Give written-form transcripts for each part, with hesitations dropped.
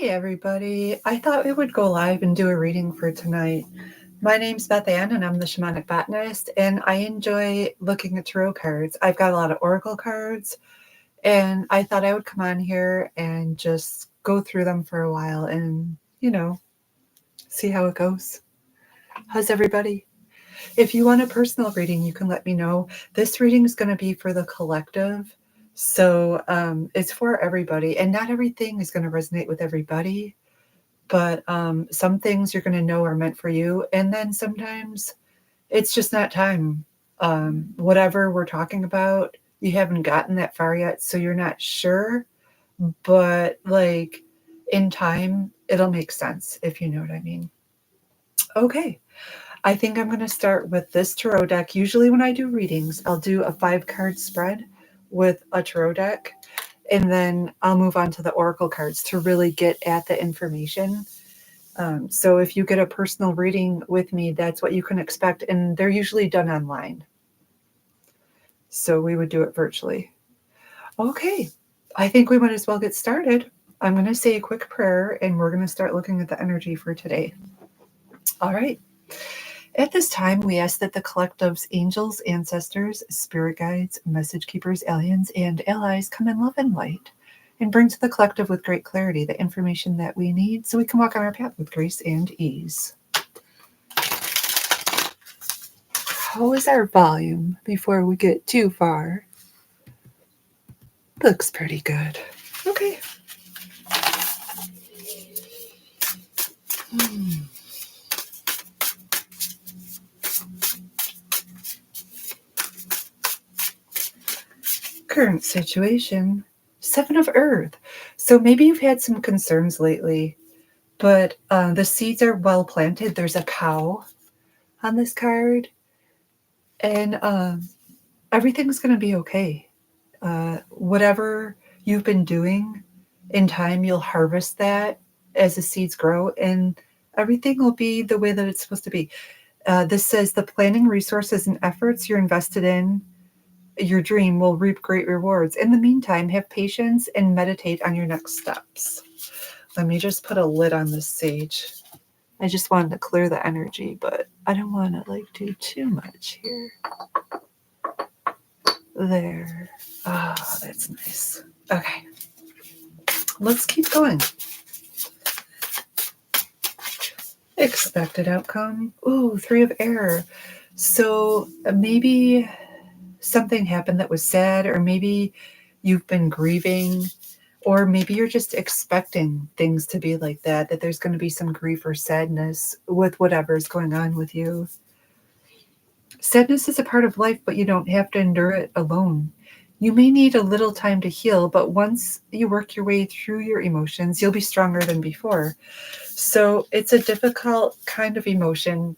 Hey everybody, I thought we would go live and do a reading for tonight. My name's Beth Ann and I'm the Shamanic Botanist, and I enjoy looking at tarot cards. I've got a lot of oracle cards, and I thought I would come on here and just go through them for a while and, see how it goes. How's everybody? If you want a personal reading, you can let me know. This reading is going to be for the collective. So it's for everybody, and not everything is going to resonate with everybody. But some things you're going to know are meant for you. And then sometimes it's just not time. Whatever we're talking about, you haven't gotten that far yet, so you're not sure. But like in time, it'll make sense, if you know what I mean. Okay. I think I'm going to start with this tarot deck. Usually when I do readings, I'll do a 5-card spread with a tarot deck. And then I'll move on to the oracle cards to really get at the information. So if you get a personal reading with me, that's what you can expect. And they're usually done online. So we would do it virtually. Okay, I think we might as well get started. I'm going to say a quick prayer and we're going to start looking at the energy for today. All right. At this time, we ask that the collective's angels, ancestors, spirit guides, message keepers, aliens, and allies come in love and light and bring to the collective with great clarity the information that we need so we can walk on our path with grace and ease. How is our volume before we get too far? Looks pretty good. Okay. Current situation, 7 of Earth. So maybe you've had some concerns lately, but the seeds are well planted. There's a cow on this card, and everything's going to be okay. Whatever you've been doing, in time you'll harvest that as the seeds grow, and everything will be the way that it's supposed to be. This says the planning, resources, and efforts you're invested in your dream will reap great rewards. In the meantime, have patience and meditate on your next steps. Let me just put a lid on this sage. I just wanted to clear the energy, but I don't want to do too much here. There. Ah, that's nice. Okay. Let's keep going. Expected outcome. Ooh, 3 of air. So maybe something happened that was sad, or maybe you've been grieving, or maybe you're just expecting things to be like that there's going to be some grief or sadness with whatever's going on with you. Sadness is a part of life, but you don't have to endure it alone. You may need a little time to heal, but once you work your way through your emotions, you'll be stronger than before. So it's a difficult kind of emotion,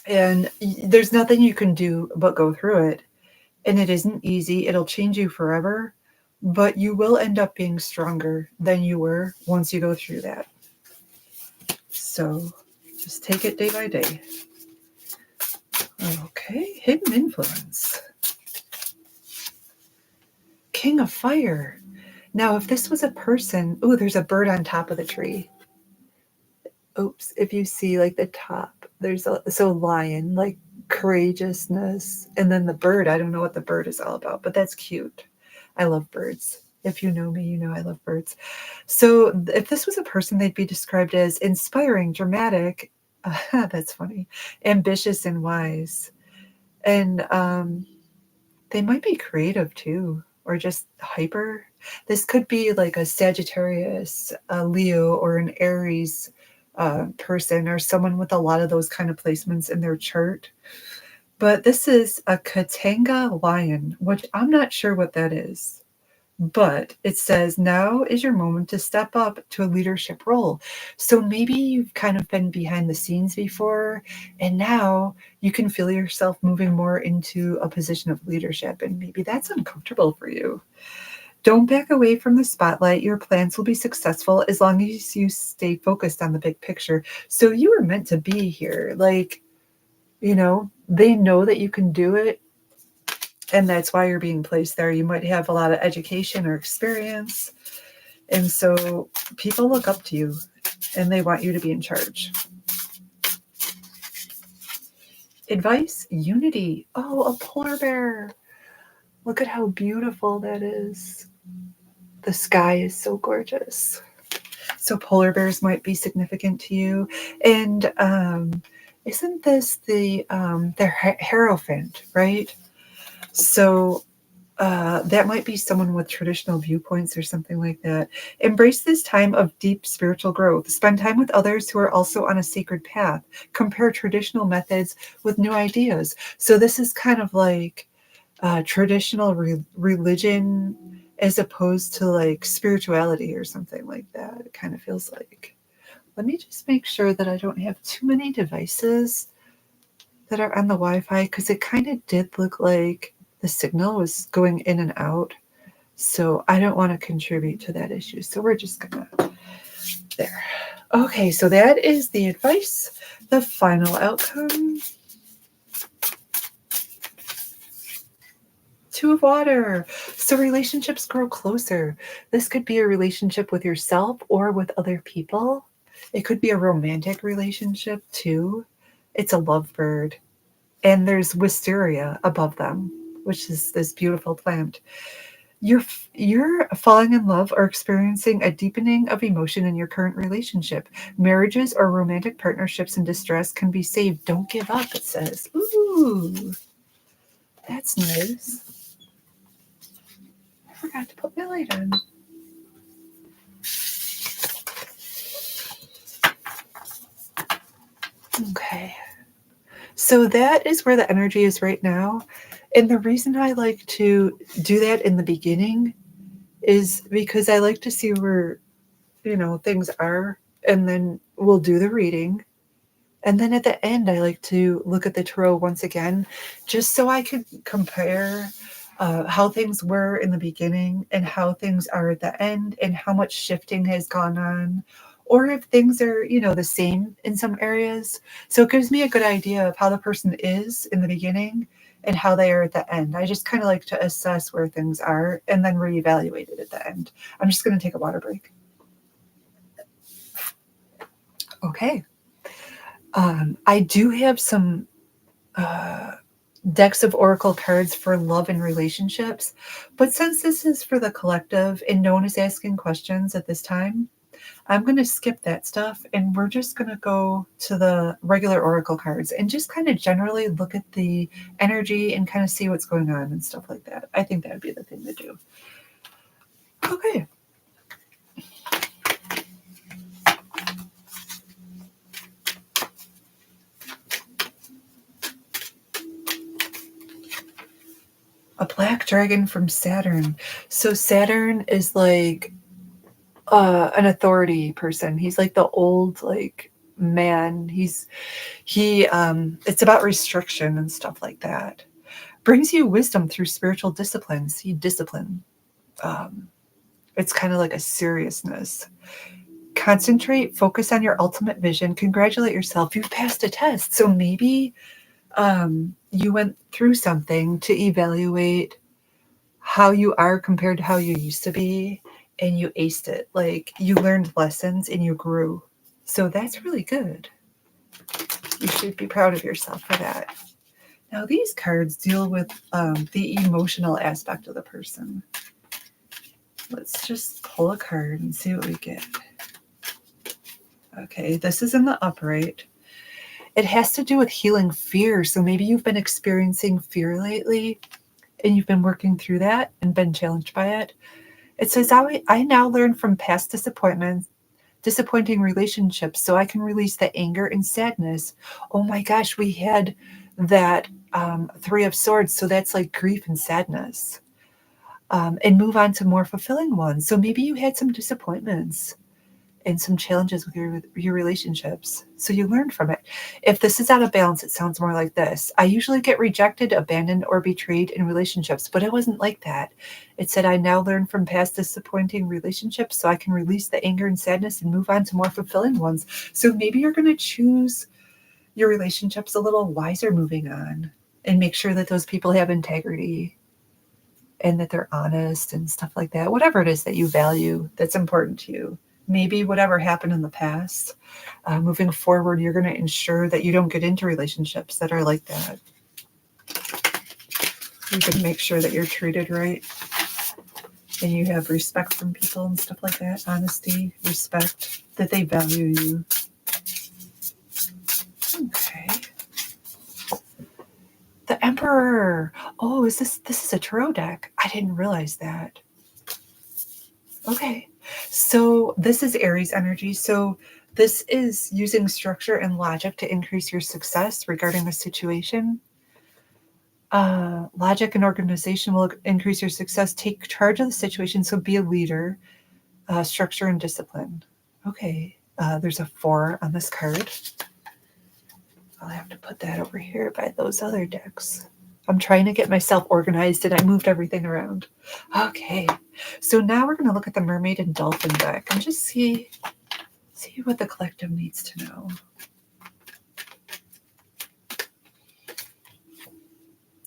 and there's nothing you can do but go through it. And it isn't easy. It'll change you forever, but you will end up being stronger than you were once you go through that. So just take it day by day. Okay, hidden influence. King of fire. Now, if this was a person, oh, there's a bird on top of the tree. Oops, if you see the top, there's lion, courageousness, and then the bird. I don't know what the bird is all about, but that's cute. I love birds. If you know me, you know I love birds. So if this was a person, they'd be described as inspiring, dramatic, that's funny, ambitious, and wise. And they might be creative too, or just hyper. This could be like a Sagittarius, a Leo, or an Aries person, or someone with a lot of those kind of placements in their chart. But this is a Katanga lion, which I'm not sure what that is. But it says, now is your moment to step up to a leadership role. So maybe you've kind of been behind the scenes before, and now you can feel yourself moving more into a position of leadership, and maybe that's uncomfortable for you. Don't back away from the spotlight. Your plans will be successful as long as you stay focused on the big picture. So you were meant to be here. They know that you can do it. And that's why you're being placed there. You might have a lot of education or experience. And so people look up to you and they want you to be in charge. Advice, unity. Oh, a polar bear. Look at how beautiful that is. The sky is so gorgeous. So polar bears might be significant to you. And isn't this the Hierophant, right? So that might be someone with traditional viewpoints or something like that. Embrace this time of deep spiritual growth. Spend time with others who are also on a sacred path. Compare traditional methods with new ideas. So this is kind of like traditional religion as opposed to like spirituality or something like that. It kind of feels like. Let me just make sure that I don't have too many devices that are on the Wi-Fi, because it kind of did look like the signal was going in and out. So I don't want to contribute to that issue. So we're just gonna, there. Okay, so that is the advice. The final outcome. Two of water. So relationships grow closer. This could be a relationship with yourself or with other people. It could be a romantic relationship too. It's a lovebird. And there's wisteria above them, which is this beautiful plant. You're falling in love or experiencing a deepening of emotion in your current relationship. Marriages or romantic partnerships in distress can be saved. Don't give up, it says. Ooh, that's nice. I forgot to put my light on. Okay. So that is where the energy is right now. And the reason I like to do that in the beginning is because I like to see where, things are, and then we'll do the reading. And then at the end, I like to look at the tarot once again, just so I could compare how things were in the beginning and how things are at the end and how much shifting has gone on, or if things are, the same in some areas. So it gives me a good idea of how the person is in the beginning and how they are at the end. I just kind of like to assess where things are and then reevaluate it at the end. I'm just going to take a water break. Okay. I do have some decks of oracle cards for love and relationships, but since this is for the collective and no one is asking questions at this time, I'm going to skip that stuff and we're just going to go to the regular oracle cards and just kind of generally look at the energy and kind of see what's going on and stuff like that. I think that would be the thing to do. Okay. A black dragon from Saturn. So Saturn is like an authority person. He's like the old like man. It's about restriction and stuff like that. Brings you wisdom through spiritual disciplines. See, discipline. It's kind of like a seriousness. Concentrate, focus on your ultimate vision. Congratulate yourself. You've passed a test. So maybe you went through something to evaluate how you are compared to how you used to be, and you aced it. Like you learned lessons and you grew. So that's really good. You should be proud of yourself for that. Now these cards deal with the emotional aspect of the person. Let's just pull a card and see what we get. Okay, this is in the upright. It has to do with healing fear. So maybe you've been experiencing fear lately and you've been working through that and been challenged by it. It says, I now learn from past disappointing relationships so I can release the anger and sadness. Oh my gosh, we had that Three of Swords. So that's like grief and sadness. And move on to more fulfilling ones. So maybe you had some disappointments and some challenges with your relationships. So you learned from it. If this is out of balance, it sounds more like this. I usually get rejected, abandoned, or betrayed in relationships, but it wasn't like that. It said, I now learn from past disappointing relationships so I can release the anger and sadness and move on to more fulfilling ones. So maybe you're going to choose your relationships a little wiser moving on and make sure that those people have integrity. and that they're honest and stuff like that. Whatever it is that you value that's important to you. Maybe whatever happened in the past, moving forward, you're going to ensure that you don't get into relationships that are like that. You can make sure that you're treated right and you have respect from people and stuff like that. Honesty, respect, that they value you. Okay. The Emperor. Oh, this is a tarot deck? I didn't realize that. Okay. So this is Aries energy. So this is using structure and logic to increase your success regarding a situation. Logic and organization will increase your success. Take charge of the situation. So be a leader. Structure and discipline. Okay. There's a 4 on this card. I'll have to put that over here by those other decks. I'm trying to get myself organized and I moved everything around. Okay. So now we're going to look at the Mermaid and Dolphin deck and just see what the collective needs to know.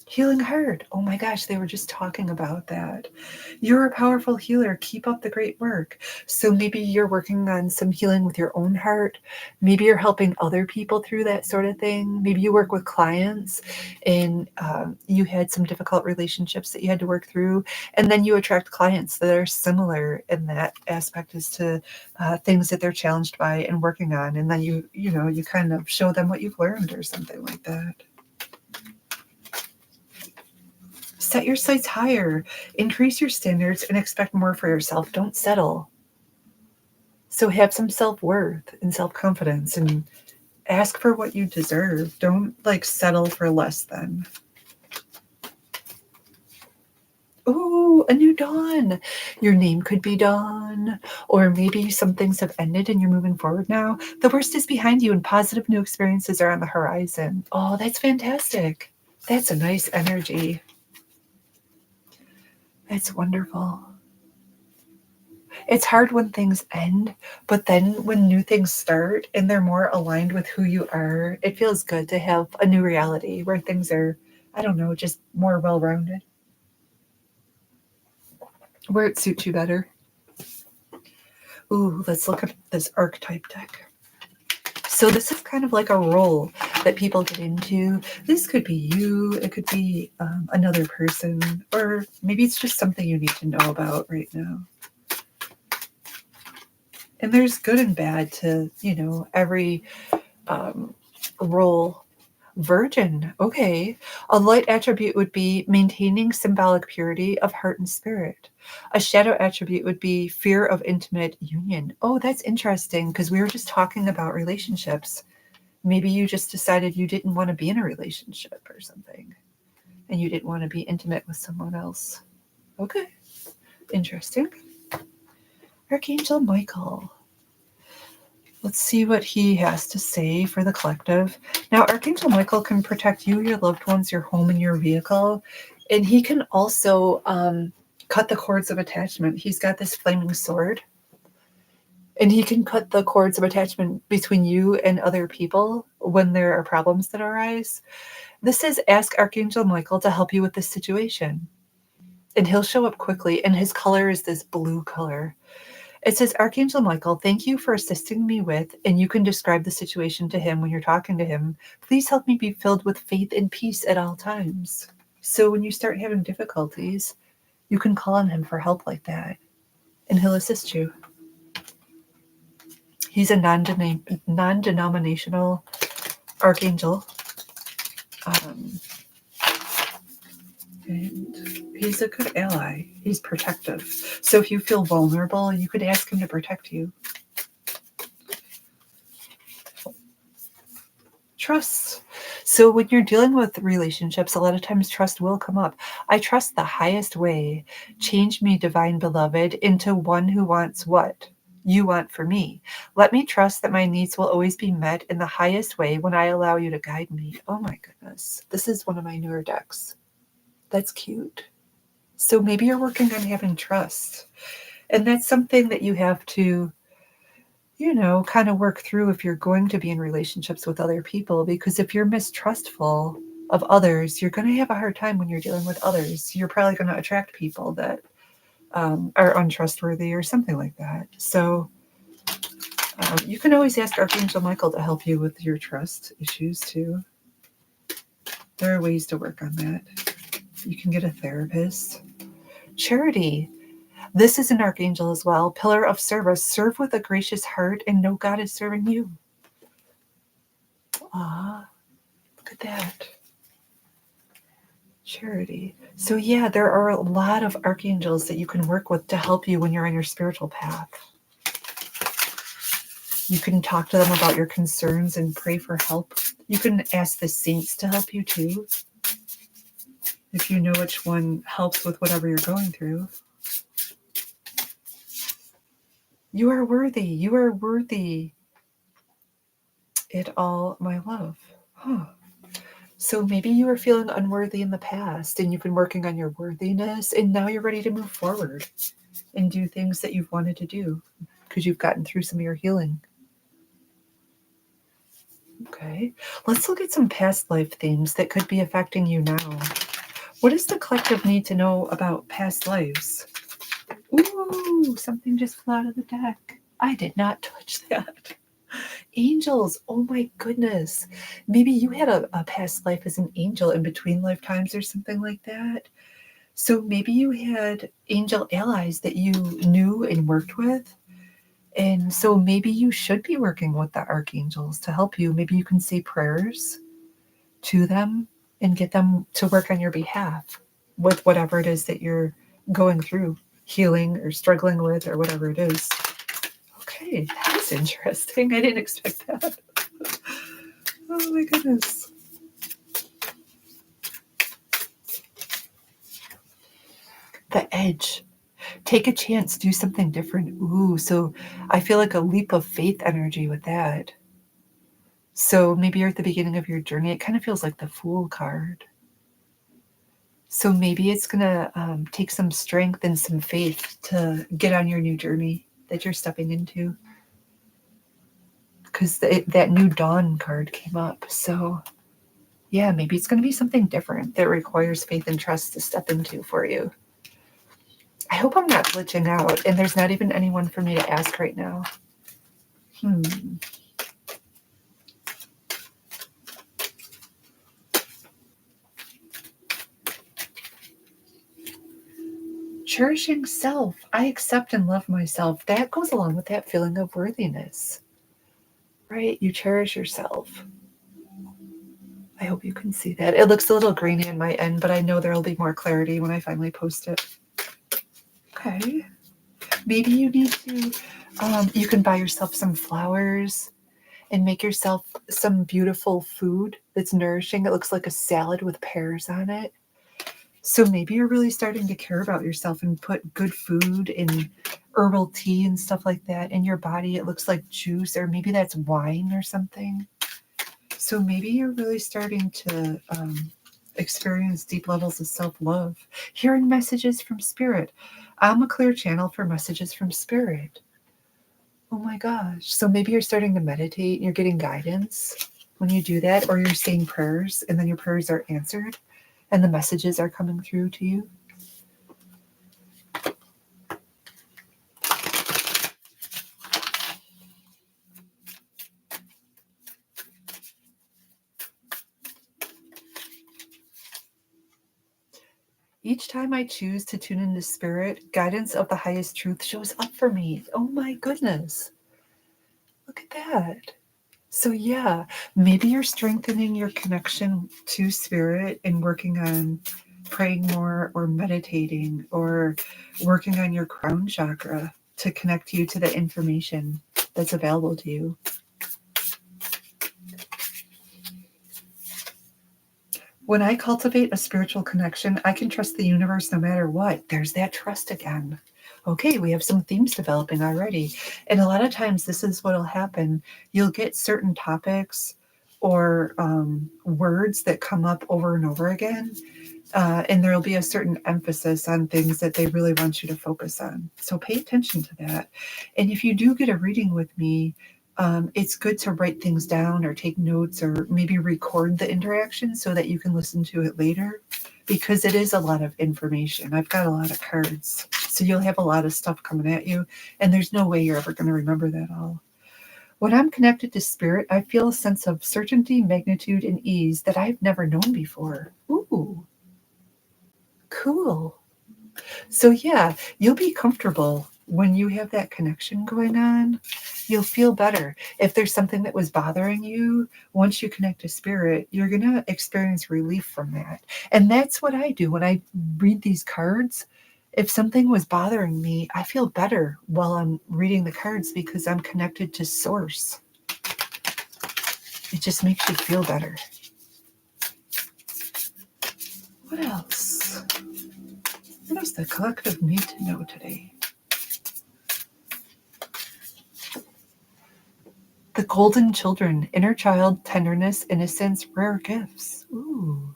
Healing heart. Oh my gosh, they were just talking about that. You're a powerful healer. Keep up the great work. So maybe you're working on some healing with your own heart. Maybe you're helping other people through that sort of thing. Maybe you work with clients and you had some difficult relationships that you had to work through. And then you attract clients that are similar in that aspect as to things that they're challenged by and working on. And then you kind of show them what you've learned or something like that. Set your sights higher, increase your standards, and expect more for yourself. Don't settle. So have some self-worth and self-confidence and ask for what you deserve. Don't settle for less than. Oh, a new dawn. Your name could be Dawn, or maybe some things have ended and you're moving forward now. The worst is behind you and positive new experiences are on the horizon. Oh, that's fantastic. That's a nice energy. It's wonderful. It's hard when things end, but then when new things start and they're more aligned with who you are, it feels good to have a new reality where things are, I don't know, just more well-rounded. Where it suits you better. Ooh, let's look at this archetype deck. So this is kind of like a role that people get into. This could be you, it could be another person, or maybe it's just something you need to know about right now. And there's good and bad to, every role. Virgin, okay. A light attribute would be maintaining symbolic purity of heart and spirit. A shadow attribute would be fear of intimate union. Oh, that's interesting because we were just talking about relationships. Maybe you just decided you didn't want to be in a relationship or something and you didn't want to be intimate with someone else. Okay, interesting. Archangel Michael. Let's see what he has to say for the collective. Now, Archangel Michael can protect you, your loved ones, your home, and your vehicle. And he can also cut the cords of attachment. He's got this flaming sword. And he can cut the cords of attachment between you and other people when there are problems that arise. This says, ask Archangel Michael to help you with this situation. And he'll show up quickly. And his color is this blue color. It says, Archangel Michael, thank you for assisting me with, and you can describe the situation to him when you're talking to him. Please help me be filled with faith and peace at all times. So when you start having difficulties, you can call on him for help like that, and he'll assist you. He's a non-denominational archangel. And he's a good ally. He's protective. So if you feel vulnerable, you could ask him to protect you. Trust. So when you're dealing with relationships, a lot of times trust will come up. I trust the highest way. Change me, divine beloved, into one who wants what you want for me. Let me trust that my needs will always be met in the highest way when I allow you to guide me. Oh my goodness. This is one of my newer decks. That's cute. So maybe you're working on having trust. And that's something that you have to, kind of work through if you're going to be in relationships with other people. Because if you're mistrustful, of others, you're going to have a hard time when you're dealing with others. You're probably going to attract people that are untrustworthy or something like that. So you can always ask Archangel Michael to help you with your trust issues too. There are ways to work on that. You can get a therapist. Charity. This is an archangel as well. Pillar of service. Serve with a gracious heart and know God is serving you. Ah, look at that. Charity. So yeah, there are a lot of archangels that you can work with to help you when you're on your spiritual path. You can talk to them about your concerns and pray for help. You can ask the saints to help you too, if you know which one helps with whatever you're going through. You are worthy. You are worthy. It all, my love. Huh. So maybe you were feeling unworthy in the past and you've been working on your worthiness and now you're ready to move forward and do things that you've wanted to do because you've gotten through some of your healing. Okay, let's look at some past life themes that could be affecting you now. What does the collective need to know about past lives? Ooh, something just flew out of the deck. I did not touch that. Angels, oh my goodness. Maybe you had a past life as an angel in between lifetimes or something like that. So maybe you had angel allies that you knew and worked with. And so maybe you should be working with the archangels to help you. Maybe you can say prayers to them and get them to work on your behalf with whatever it is that you're going through, healing or struggling with or whatever it is. Okay, that's interesting. I didn't expect that. Oh my goodness. The edge. Take a chance, do something different. Ooh, so I feel like a leap of faith energy with that. So maybe you're at the beginning of your journey. It kind of feels like the Fool card. So maybe it's going to take some strength and some faith to get on your new journey that you're stepping into. Because that new dawn card came up. So yeah, maybe it's going to be something different that requires faith and trust to step into for you. I hope I'm not glitching out and there's not even anyone for me to ask right now. Cherishing self. I accept and love myself. That goes along with that feeling of worthiness, right? You cherish yourself. I hope you can see that. It looks a little grainy on my end, but I know there will be more clarity when I finally post it. Okay. Maybe you need to, you can buy yourself some flowers and make yourself some beautiful food that's nourishing. It looks like a salad with pears on it. So maybe you're really starting to care about yourself and put good food and herbal tea and stuff like that in your body. It looks like juice, or maybe that's wine or something. So maybe you're really starting to experience deep levels of self-love. Hearing messages from spirit. I'm a clear channel for messages from spirit. Oh my gosh. So maybe you're starting to meditate and you're getting guidance when you do that, or you're saying prayers and then your prayers are answered and the messages are coming through to you. Each time I choose to tune into spirit, guidance of the highest truth shows up for me. Oh my goodness. Look at that. So yeah, maybe you're strengthening your connection to spirit and working on praying more or meditating or working on your crown chakra to connect you to the information that's available to you. When I cultivate a spiritual connection, I can trust the universe no matter what. There's that trust again. Okay, we have some themes developing already. And a lot of times this is what will happen. You'll get certain topics or words that come up over and over again. And there'll be a certain emphasis on things that they really want you to focus on. So pay attention to that. And if you do get a reading with me, It's good to write things down or take notes or maybe record the interaction so that you can listen to it later, because it is a lot of information. I've got a lot of cards, so you'll have a lot of stuff coming at you, and there's no way you're ever going to remember that all. When I'm connected to spirit, I feel a sense of certainty, magnitude, and ease that I've never known before. Ooh, cool. So, yeah, you'll be comfortable when you have that connection going on. You'll feel better. If there's something that was bothering you, once you connect to spirit, you're going to experience relief from that. And that's what I do when I read these cards. If something was bothering me, I feel better while I'm reading the cards because I'm connected to source. It just makes you feel better. What else? What does the collective need to know today? The golden children, inner child, tenderness, innocence, rare gifts. Ooh.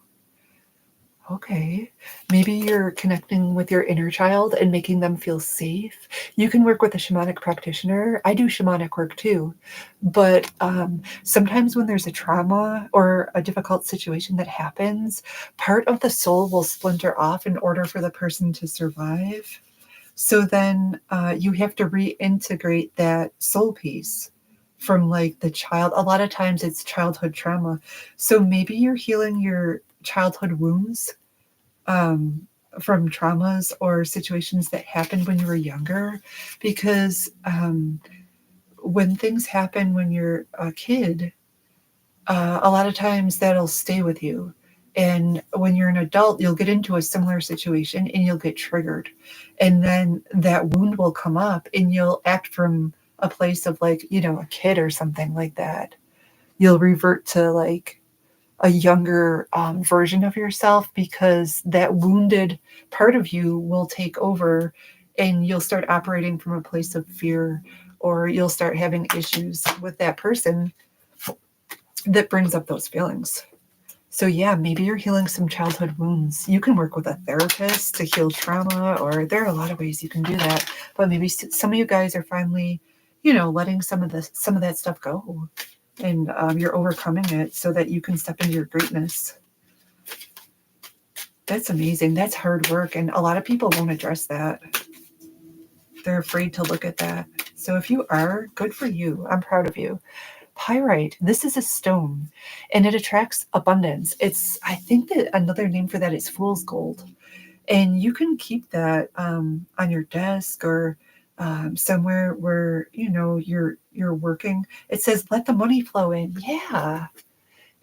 Okay. Maybe you're connecting with your inner child and making them feel safe. You can work with a shamanic practitioner. I do shamanic work too. But sometimes when there's a trauma or a difficult situation that happens, part of the soul will splinter off in order for the person to survive. So then you have to reintegrate that soul piece from like the child. A lot of times it's childhood trauma. So maybe you're healing your childhood wounds from traumas or situations that happened when you were younger, because when things happen when you're a kid, a lot of times that'll stay with you. And when you're an adult, you'll get into a similar situation and you'll get triggered. And then that wound will come up and you'll act from a place of like, a kid or something like that. You'll revert to like a younger version of yourself because that wounded part of you will take over and you'll start operating from a place of fear, or you'll start having issues with that person that brings up those feelings. So yeah, maybe you're healing some childhood wounds. You can work with a therapist to heal trauma, or there are a lot of ways you can do that. But maybe some of you guys are finally, letting some of that stuff go, and you're overcoming it so that you can step into your greatness. That's amazing. That's hard work, and a lot of people won't address that. They're afraid to look at that. So if you are, good for you. I'm proud of you. Pyrite, this is a stone and it attracts abundance. I think that another name for that is fool's gold. And you can keep that on your desk or somewhere where, you're working. It says, let the money flow in. Yeah,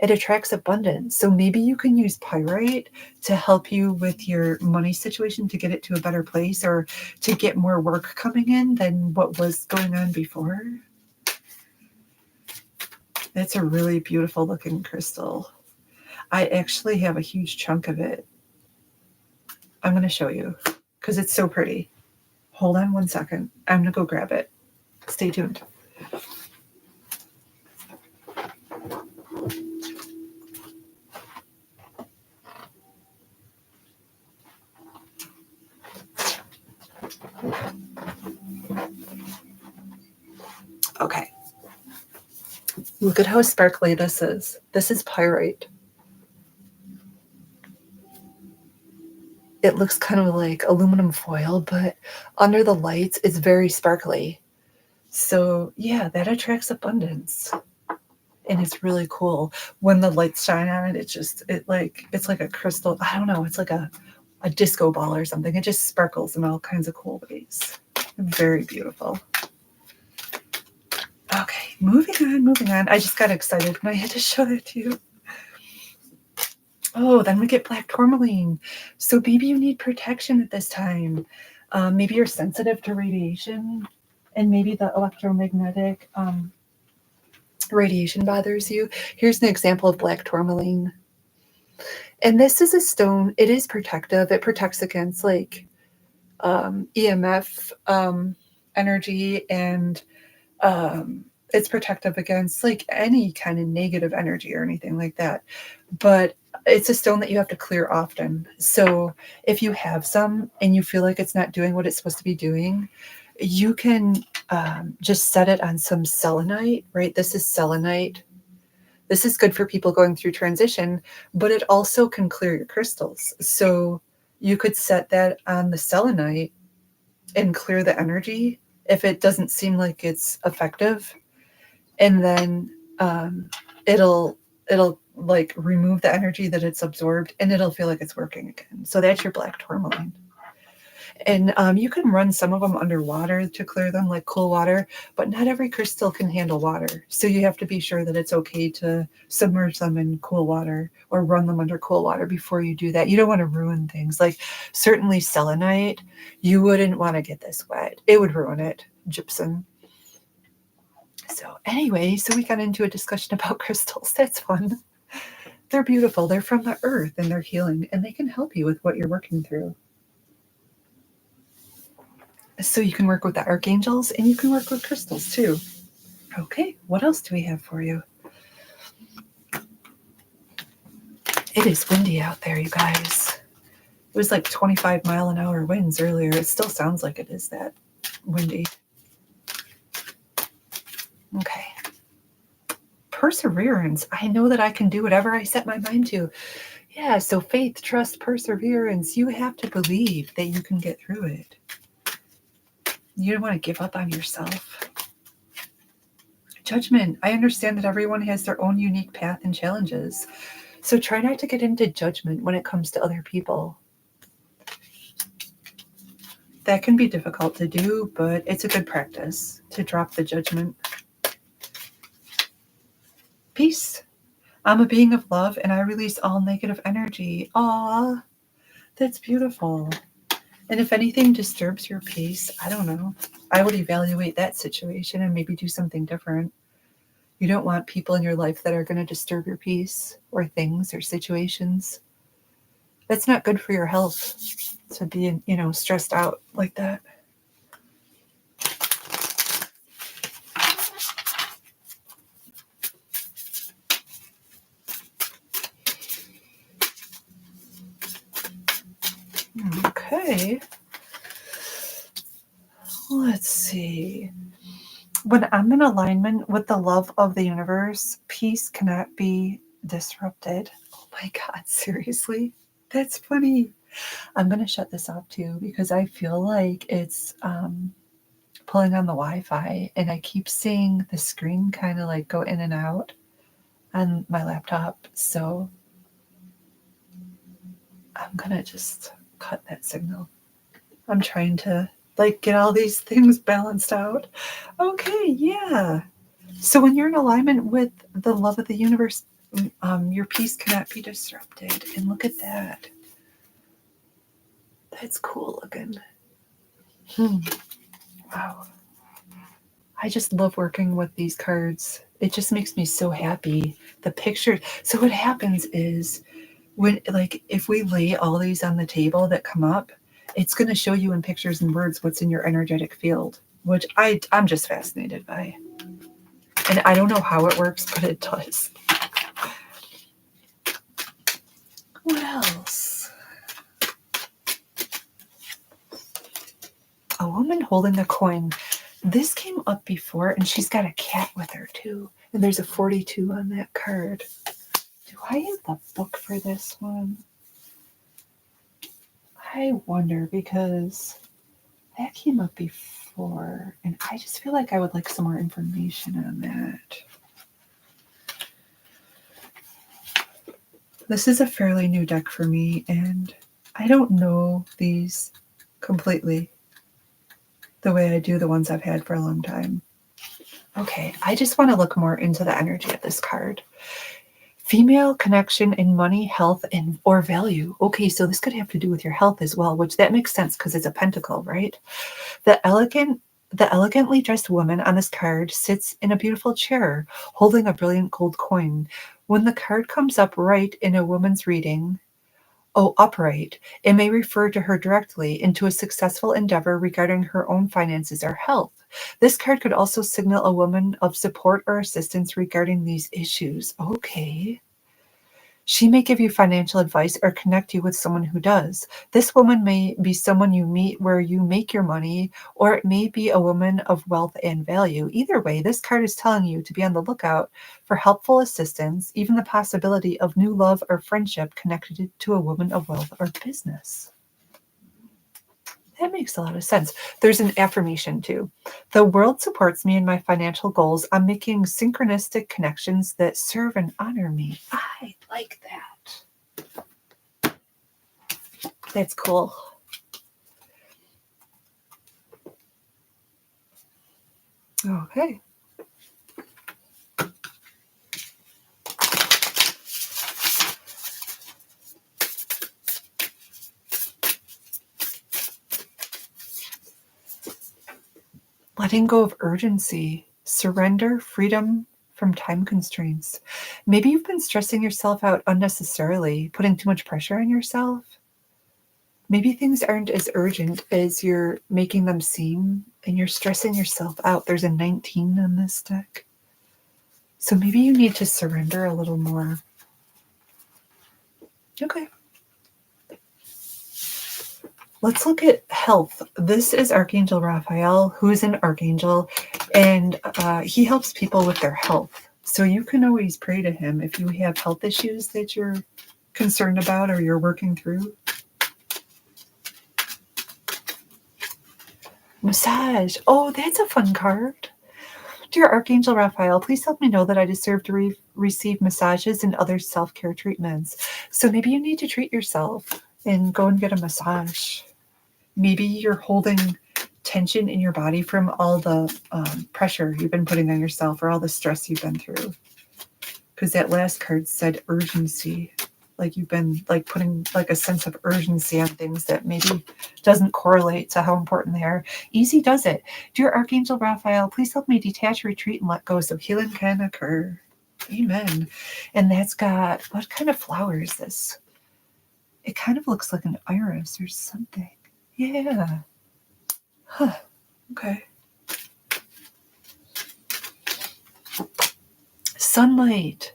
it attracts abundance. So maybe you can use pyrite to help you with your money situation, to get it to a better place or to get more work coming in than what was going on before. It's a really beautiful looking crystal. I actually have a huge chunk of it. I'm going to show you because it's so pretty. Hold on one second. I'm going to go grab it. Stay tuned. Okay. Look at how sparkly this is. This is pyrite. It looks kind of like aluminum foil, but under the lights, it's very sparkly. So yeah, that attracts abundance. And it's really cool. When the lights shine on it, it's like a crystal. I don't know. It's like a disco ball or something. It just sparkles in all kinds of cool ways. Very beautiful. Okay, moving on. I just got excited when I had to show that to you. Oh, then we get black tourmaline. So maybe you need protection at this time. Maybe you're sensitive to radiation, and maybe the electromagnetic radiation bothers you. Here's an example of black tourmaline. And this is a stone. It is protective. It protects against like EMF energy, and it's protective against like any kind of negative energy or anything like that. But it's a stone that you have to clear often. So if you have some and you feel like it's not doing what it's supposed to be doing, you can just set it on some selenite, right? This is selenite. This is good for people going through transition, but it also can clear your crystals. So you could set that on the selenite and clear the energy if it doesn't seem like it's effective. And then it'll like remove the energy that it's absorbed, and it'll feel like it's working again. So that's your black tourmaline. And you can run some of them underwater to clear them, like cool water, but not every crystal can handle water. So you have to be sure that it's okay to submerge them in cool water or run them under cool water before you do that. You don't want to ruin things. Like certainly selenite, you wouldn't want to get this wet. It would ruin it. Gypsum. So anyway, so we got into a discussion about crystals. That's fun. They're beautiful. They're from the earth and they're healing, and they can help you with what you're working through. So you can work with the archangels and you can work with crystals too. Okay, what else do we have for you? It is windy out there, you guys. It was like 25-mile-an-hour winds earlier. It still sounds like it is that windy. Okay. Perseverance. I know that I can do whatever I set my mind to. Yeah, so faith, trust, perseverance. You have to believe that you can get through it. You don't want to give up on yourself. Judgment. I understand that everyone has their own unique path and challenges. So try not to get into judgment when it comes to other people. That can be difficult to do, but it's a good practice to drop the judgment. Peace. I'm a being of love and I release all negative energy. Aw, that's beautiful. And if anything disturbs your peace, I don't know, I would evaluate that situation and maybe do something different. You don't want people in your life that are going to disturb your peace or things or situations. That's not good for your health to be, stressed out like that. Okay. Let's see. When I'm in alignment with the love of the universe, peace cannot be disrupted. Oh my God, seriously? That's funny. I'm going to shut this off too because I feel like it's pulling on the Wi-Fi and I keep seeing the screen kind of like go in and out on my laptop. So I'm going to just cut that signal. I'm trying to get all these things balanced out. Okay, yeah. So when you're in alignment with the love of the universe, your peace cannot be disrupted. And look at that. That's cool looking. Wow. I just love working with these cards. It just makes me so happy. The picture. So what happens is when, if we lay all these on the table that come up, it's going to show you in pictures and words what's in your energetic field, which I'm just fascinated by. And I don't know how it works, but it does. What else? A woman holding a coin. This came up before, and she's got a cat with her too. And there's a 42 on that card. Do I have the book for this one? I wonder, because that came up before, and I just feel like I would like some more information on that. This is a fairly new deck for me, and I don't know these completely the way I do the ones I've had for a long time. Okay, I just want to look more into the energy of this card. Female connection in money, health, and or value. Okay, so this could have to do with your health as well, which that makes sense because it's a pentacle, right? The elegantly dressed woman on this card sits in a beautiful chair, holding a brilliant gold coin. When the card comes up right in a woman's reading, upright, it may refer to her directly into a successful endeavor regarding her own finances or health. This card could also signal a woman of support or assistance regarding these issues. Okay. She may give you financial advice or connect you with someone who does. This woman may be someone you meet where you make your money, or it may be a woman of wealth and value. Either way, this card is telling you to be on the lookout for helpful assistance, even the possibility of new love or friendship connected to a woman of wealth or business. That makes a lot of sense. There's an affirmation too. The world supports me in my financial goals. I'm making synchronistic connections that serve and honor me. I like that. That's cool. Okay. Letting go of urgency, surrender, freedom from time constraints. Maybe you've been stressing yourself out unnecessarily, putting too much pressure on yourself. Maybe things aren't as urgent as you're making them seem, and you're stressing yourself out. There's a 19 on this deck. So maybe you need to surrender a little more. Okay. Let's look at health. This is Archangel Raphael, who is an archangel, and he helps people with their health. So you can always pray to him if you have health issues that you're concerned about or you're working through. Massage. Oh, that's a fun card. Dear Archangel Raphael, please help me know that I deserve to receive massages and other self-care treatments. So maybe you need to treat yourself and go and get a massage. Maybe you're holding tension in your body from all the pressure you've been putting on yourself or all the stress you've been through. Because that last card said urgency. Like you've been like putting like a sense of urgency on things that maybe doesn't correlate to how important they are. Easy does it. Dear Archangel Raphael, please help me detach, retreat, and let go so healing can occur. Amen. And that's got, what kind of flower is this? It kind of looks like an iris or something. Yeah. Huh. Okay. Sunlight.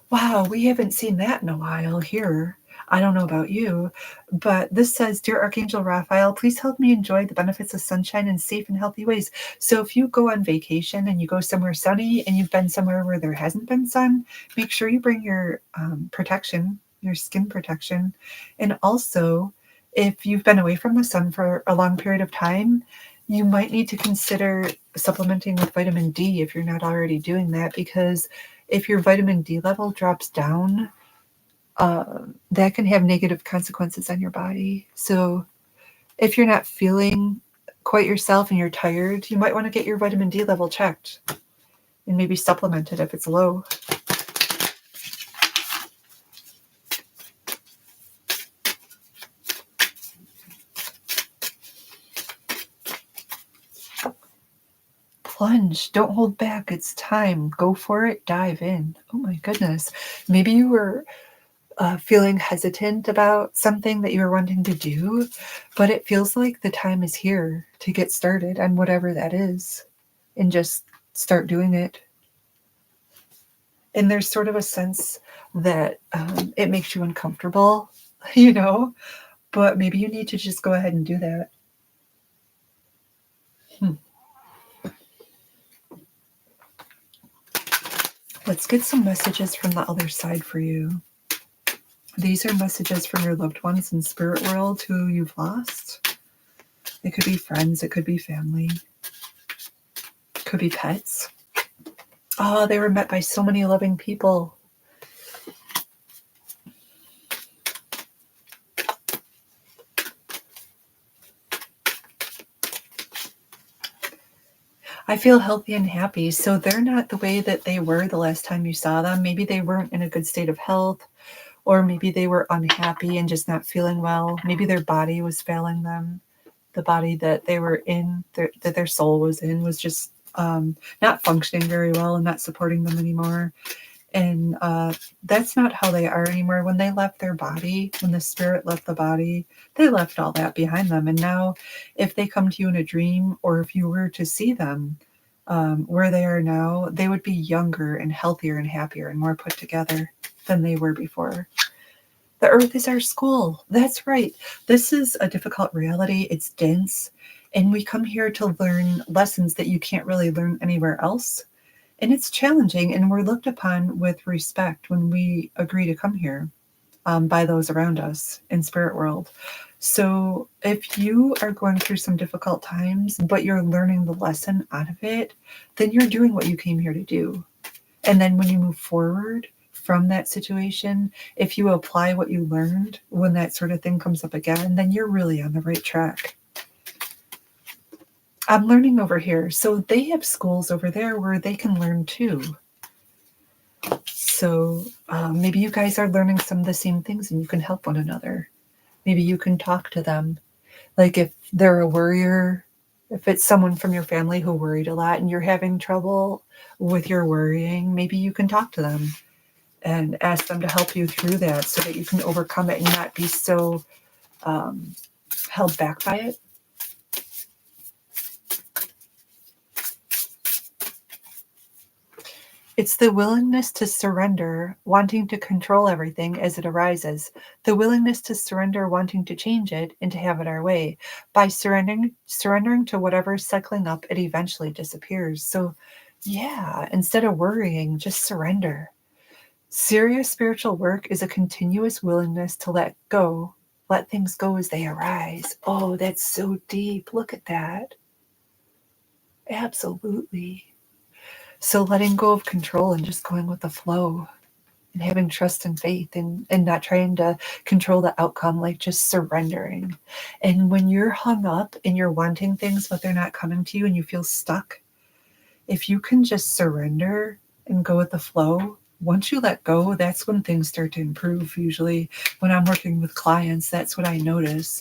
Wow, we haven't seen that in a while here. I don't know about you, but this says, Dear Archangel Raphael, please help me enjoy the benefits of sunshine in safe and healthy ways. So if you go on vacation and you go somewhere sunny and you've been somewhere where there hasn't been sun, make sure you bring your protection, your skin protection. And also, if you've been away from the sun for a long period of time, you might need to consider supplementing with vitamin D if you're not already doing that, because if your vitamin D level drops down, that can have negative consequences on your body. So if you're not feeling quite yourself and you're tired, you might want to get your vitamin D level checked and maybe supplement it if it's low. Plunge. Don't hold back. It's time. Go for it. Dive in. Oh my goodness. Maybe you were feeling hesitant about something that you were wanting to do, but it feels like the time is here to get started on whatever that is and just start doing it. And there's sort of a sense that it makes you uncomfortable, but maybe you need to just go ahead and do that. Let's get some messages from the other side for you. These are messages from your loved ones in spirit world who you've lost. It could be friends, it could be family, it could be pets. Oh, they were met by so many loving people. I feel healthy and happy. So they're not the way that they were the last time you saw them. Maybe they weren't in a good state of health, or maybe they were unhappy and just not feeling well. Maybe their body was failing them. The body that they were in, that their soul was in, was just not functioning very well and not supporting them anymore. And that's not how they are anymore. When they left their body, when the spirit left the body, they left all that behind them. And now if they come to you in a dream, or if you were to see them where they are now, they would be younger and healthier and happier and more put together. than they were before. The earth is our school. That's right. This is a difficult reality. It's dense. And we come here to learn lessons that you can't really learn anywhere else. And it's challenging, and we're looked upon with respect when we agree to come here by those around us in spirit world. So if you are going through some difficult times, but you're learning the lesson out of it, then you're doing what you came here to do. And then when you move forward from that situation, if you apply what you learned when that sort of thing comes up again, then you're really on the right track. I'm learning over here. So they have schools over there where they can learn too. So maybe you guys are learning some of the same things and you can help one another. Maybe you can talk to them. Like if they're a worrier, if it's someone from your family who worried a lot and you're having trouble with your worrying, maybe you can talk to them and ask them to help you through that so that you can overcome it and not be so held back by it. It's the willingness to surrender, wanting to control everything as it arises, the willingness to surrender, wanting to change it and to have it our way. By surrendering to whatever's cycling up, it eventually disappears. So yeah, instead of worrying, just surrender. Serious spiritual work is a continuous willingness to let things go as they arise. Oh, that's so deep. Look at that. Absolutely. So letting go of control and just going with the flow and having trust and faith and not trying to control the outcome, like just surrendering. And when you're hung up and you're wanting things, but they're not coming to you and you feel stuck, if you can just surrender and go with the flow, once you let go, that's when things start to improve. Usually when I'm working with clients, that's what I notice.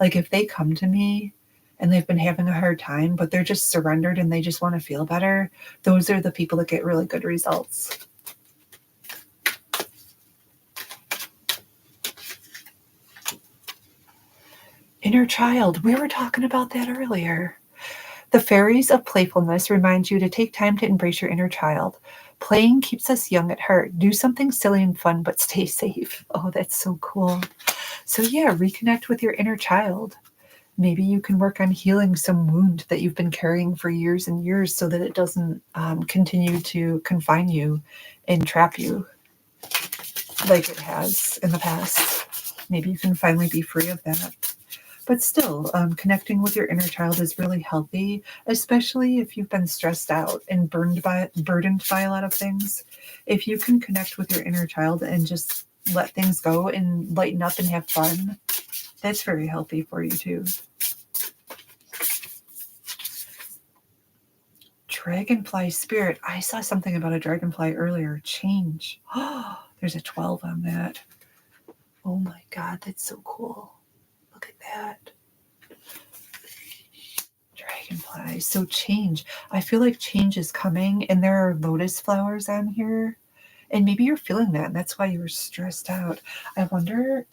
Like if they come to me and they've been having a hard time, but they're just surrendered and they just want to feel better, those are the people that get really good results. Inner child, we were talking about that earlier. The fairies of playfulness remind you to take time to embrace your inner child. Playing keeps us young at heart. Do something silly and fun, but stay safe. Oh, that's so cool. So yeah, reconnect with your inner child. Maybe you can work on healing some wound that you've been carrying for years and years so that it doesn't continue to confine you and trap you like it has in the past. Maybe you can finally be free of that. But still, connecting with your inner child is really healthy, especially if you've been stressed out and burdened by a lot of things. If you can connect with your inner child and just let things go and lighten up and have fun, that's very healthy for you too. Dragonfly spirit. I saw something about a dragonfly earlier. Change. Oh, there's a 12 on that. Oh my God, that's so cool. Look at that. Dragonfly. So change. I feel like change is coming, and there are lotus flowers on here. And maybe you're feeling that, and that's why you were stressed out. I wonder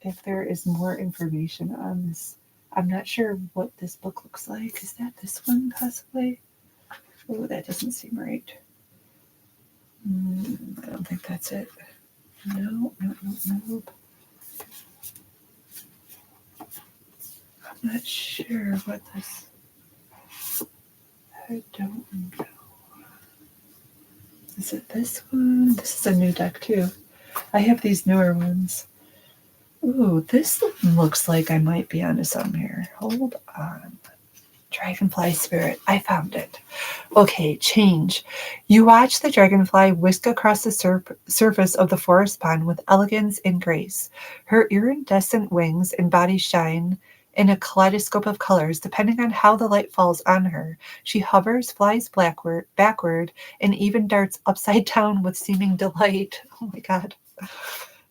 if there is more information on this. I'm not sure what this book looks like. Is that this one possibly? Oh, that doesn't seem right. I don't think that's it. No. I'm not sure what this. I don't know. Is it this one? This is a new deck too. I have these newer ones. Ooh, this looks like I might be onto something here. Hold on. Dragonfly spirit. I found it. Okay, change. You watch the dragonfly whisk across the surface of the forest pond with elegance and grace. Her iridescent wings and body shine in a kaleidoscope of colors, depending on how the light falls on her. She hovers, flies backward, and even darts upside down with seeming delight. Oh my God.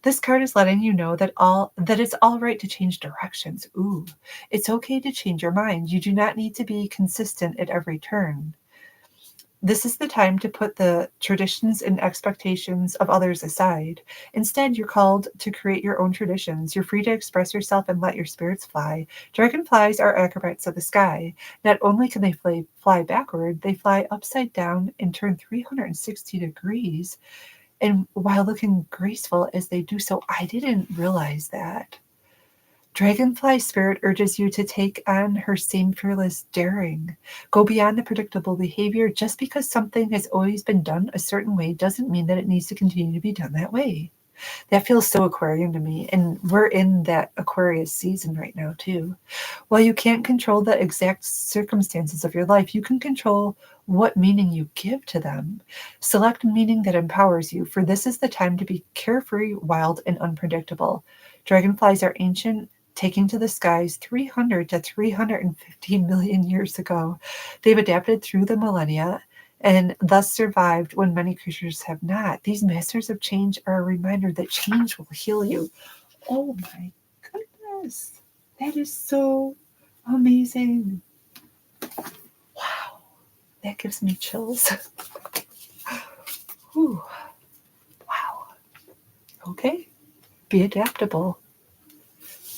This card is letting you know that it's all right to change directions. Ooh, it's okay to change your mind. You do not need to be consistent at every turn. This is the time to put the traditions and expectations of others aside. Instead, you're called to create your own traditions. You're free to express yourself and let your spirits fly. Dragonflies are acrobats of the sky. Not only can they fly backward, they fly upside down and turn 360 degrees. and while looking graceful as they do so. I didn't realize that. Dragonfly spirit urges you to take on her same fearless daring. Go beyond the predictable behavior. Just because something has always been done a certain way doesn't mean that it needs to continue to be done that way. That feels so Aquarian to me. And we're in that Aquarius season right now, too. While you can't control the exact circumstances of your life, you can control what meaning you give to them. Select meaning that empowers you, for this is the time to be carefree, wild, and unpredictable. Dragonflies are ancient, taking to the skies 300 to 350 million years ago. They've adapted through the millennia and thus survived when many creatures have not. These masters of change are a reminder that change will heal you. Oh my goodness. That is so amazing. Wow. That gives me chills. Whew. Wow. Okay. Be adaptable.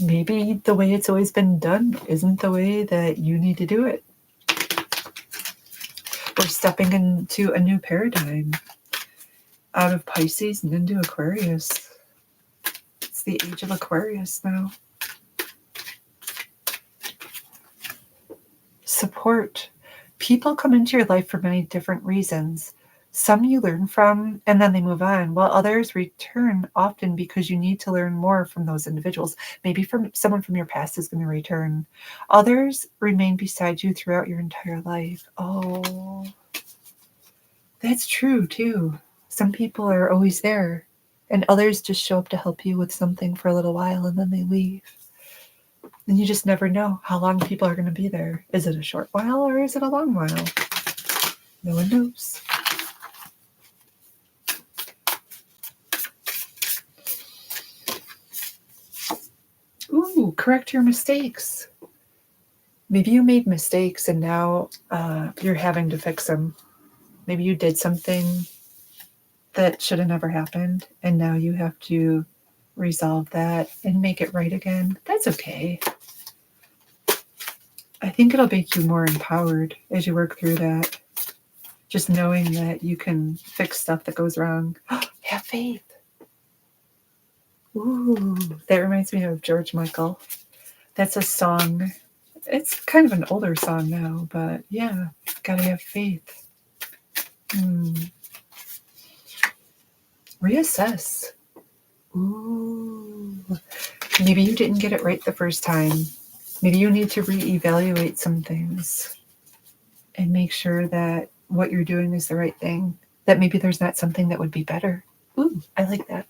Maybe the way it's always been done isn't the way that you need to do it. We're stepping into a new paradigm out of Pisces and into Aquarius. It's the age of Aquarius now. Support. People come into your life for many different reasons. Some you learn from and then they move on, while others return often because you need to learn more from those individuals. Maybe from someone from your past is going to return. Others remain beside you throughout your entire life. Oh, that's true too. Some people are always there, and others just show up to help you with something for a little while and then they leave. And you just never know how long people are going to be there. Is it a short while or is it a long while? No one knows. Ooh, correct your mistakes. Maybe you made mistakes and now you're having to fix them. Maybe you did something that should have never happened, and now you have to resolve that and make it right again. That's okay. I think it'll make you more empowered as you work through that. Just knowing that you can fix stuff that goes wrong. Have faith. Ooh, that reminds me of George Michael. That's a song. It's kind of an older song now, but yeah, gotta have faith. Reassess. Ooh, maybe you didn't get it right the first time. Maybe you need to reevaluate some things and make sure that what you're doing is the right thing. That maybe there's not something that would be better. Ooh, I like that.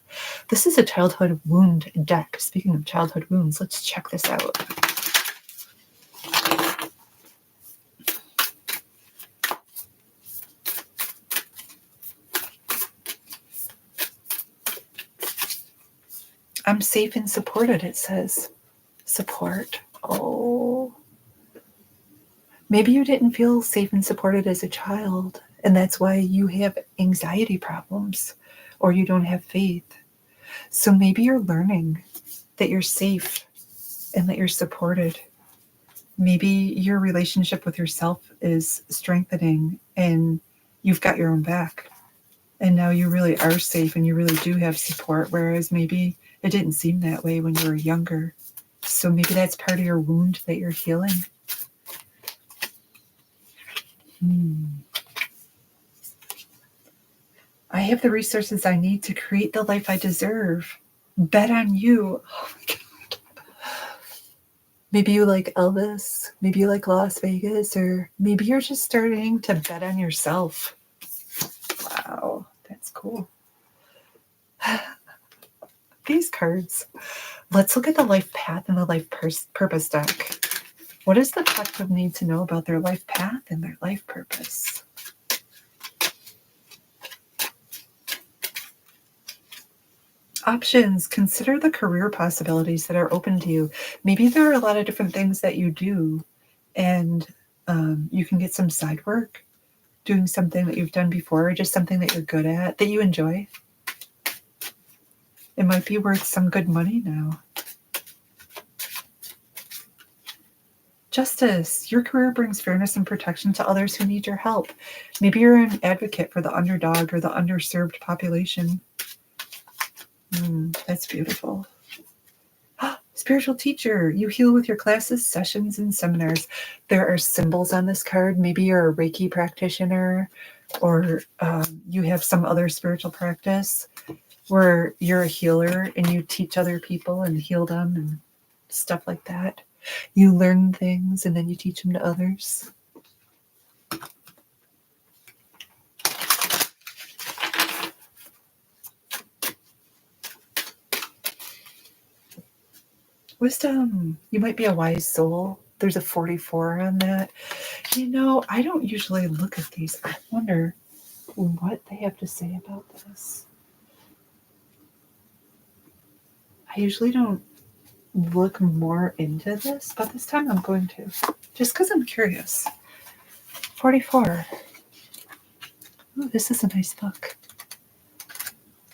This is a childhood wound deck. Speaking of childhood wounds, let's check this out. I'm safe and supported, it says. Support. Oh. Maybe you didn't feel safe and supported as a child, and that's why you have anxiety problems or you don't have faith. So maybe you're learning that you're safe and that you're supported. Maybe your relationship with yourself is strengthening and you've got your own back. And now you really are safe and you really do have support, whereas maybe it didn't seem that way when you were younger. So maybe that's part of your wound that you're healing. I have the resources I need to create the life I deserve. Bet on you. Oh my God. Maybe you like Elvis. Maybe you like Las Vegas. Or maybe you're just starting to bet on yourself. Wow, that's cool. These cards. Let's look at the life path and the life purpose deck. What does the collective need to know about their life path and their life purpose? Options. Consider the career possibilities that are open to you. Maybe there are a lot of different things that you do, and you can get some side work doing something that you've done before, or just something that you're good at, that you enjoy. It might be worth some good money now. Justice. Your career brings fairness and protection to others who need your help. Maybe you're an advocate for the underdog or the underserved population. That's beautiful. Spiritual teacher. You heal with your classes, sessions, and seminars. There are symbols on this card. Maybe you're a Reiki practitioner, or you have some other spiritual practice where you're a healer and you teach other people and heal them and stuff like that. You learn things and then you teach them to others. Wisdom. You might be a wise soul. There's a 44 on that. You know, I don't usually look at these. I wonder what they have to say about this. I usually don't look more into this, but this time I'm going to, just because I'm curious. 44. Ooh, this is a nice book.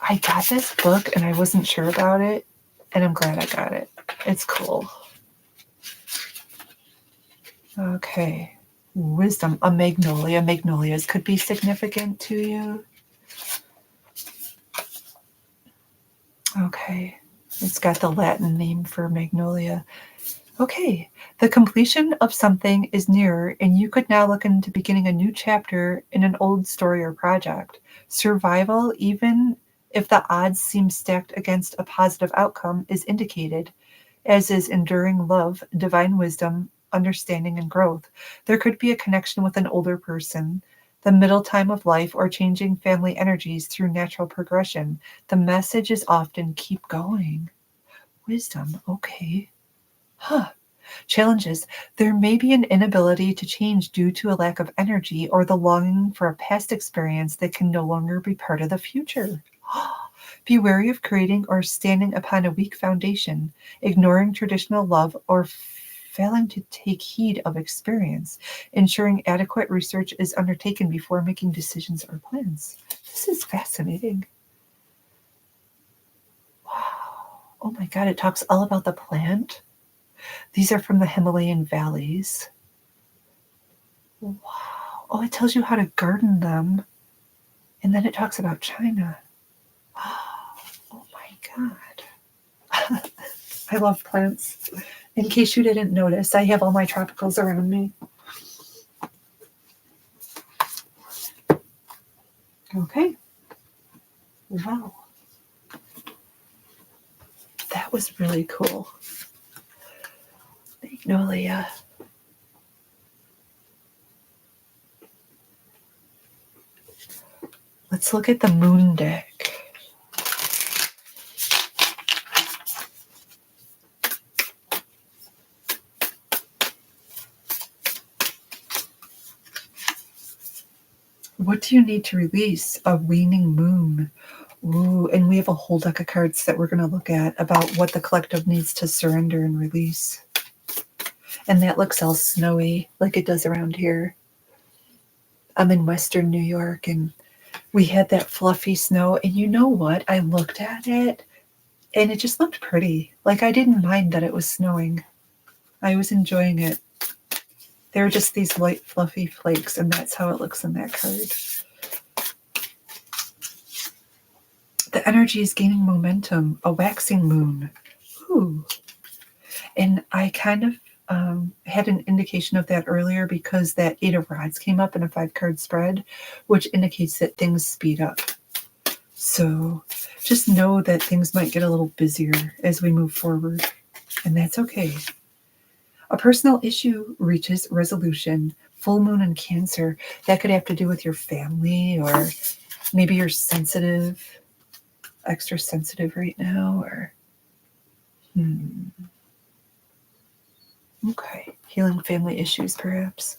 I got this book and I wasn't sure about it, and I'm glad I got it. It's cool. Okay. Wisdom. A magnolia. Magnolias could be significant to you. Okay. It's got the Latin name for magnolia. Okay. The completion of something is nearer, and you could now look into beginning a new chapter in an old story or project. Survival, even if the odds seem stacked against a positive outcome, is indicated, as is enduring love, divine wisdom, understanding, and growth. There could be a connection with an older person, the middle time of life, or changing family energies through natural progression. The message is often keep going. Wisdom, okay. Challenges. There may be an inability to change due to a lack of energy or the longing for a past experience that can no longer be part of the future. Be wary of creating or standing upon a weak foundation, ignoring traditional love, or failing to take heed of experience, ensuring adequate research is undertaken before making decisions or plans. This is fascinating. Wow. Oh my God, it talks all about the plant. These are from the Himalayan valleys. Wow. Oh, it tells you how to garden them. And then it talks about China. Oh my God. I love plants. In case you didn't notice, I have all my tropicals around me. Okay. Wow. That was really cool. Magnolia. Let's look at the moon deck. What do you need to release? A waning moon. Ooh, and we have a whole deck of cards that we're going to look at about what the collective needs to surrender and release. And that looks all snowy like it does around here. I'm in Western New York and we had that fluffy snow. And you know what? I looked at it and it just looked pretty. Like I didn't mind that it was snowing. I was enjoying it. They were just these light fluffy flakes, and that's how it looks in that card. The energy is gaining momentum, a waxing moon. Ooh. And I kind of had an indication of that earlier because that 8 of Rods came up in a 5-card spread, which indicates that things speed up. So just know that things might get a little busier as we move forward, and that's okay. A personal issue reaches resolution. Full moon in Cancer. That could have to do with your family, or maybe you're sensitive, extra sensitive right now, or okay, healing family issues perhaps.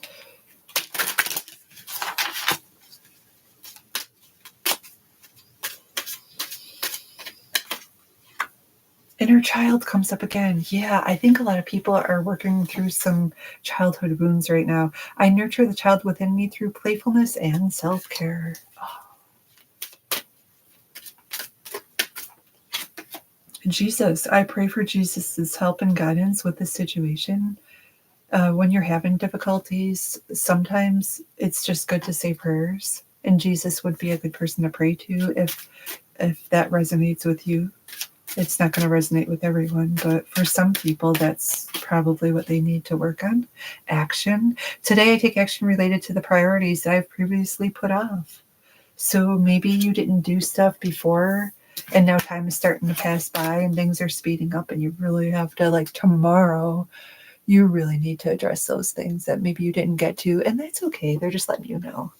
Inner child comes up again. Yeah, I think a lot of people are working through some childhood wounds right now. I nurture the child within me through playfulness and self-care. Oh. Jesus, I pray for Jesus's help and guidance with this situation. When you're having difficulties, sometimes it's just good to say prayers, and Jesus would be a good person to pray to if that resonates with you. It's not going to resonate with everyone, but for some people, that's probably what they need to work on. Action. Today, I take action related to the priorities that I've previously put off. So maybe you didn't do stuff before, and now time is starting to pass by and things are speeding up, and you really have to, like tomorrow, you really need to address those things that maybe you didn't get to, and that's okay. They're just letting you know.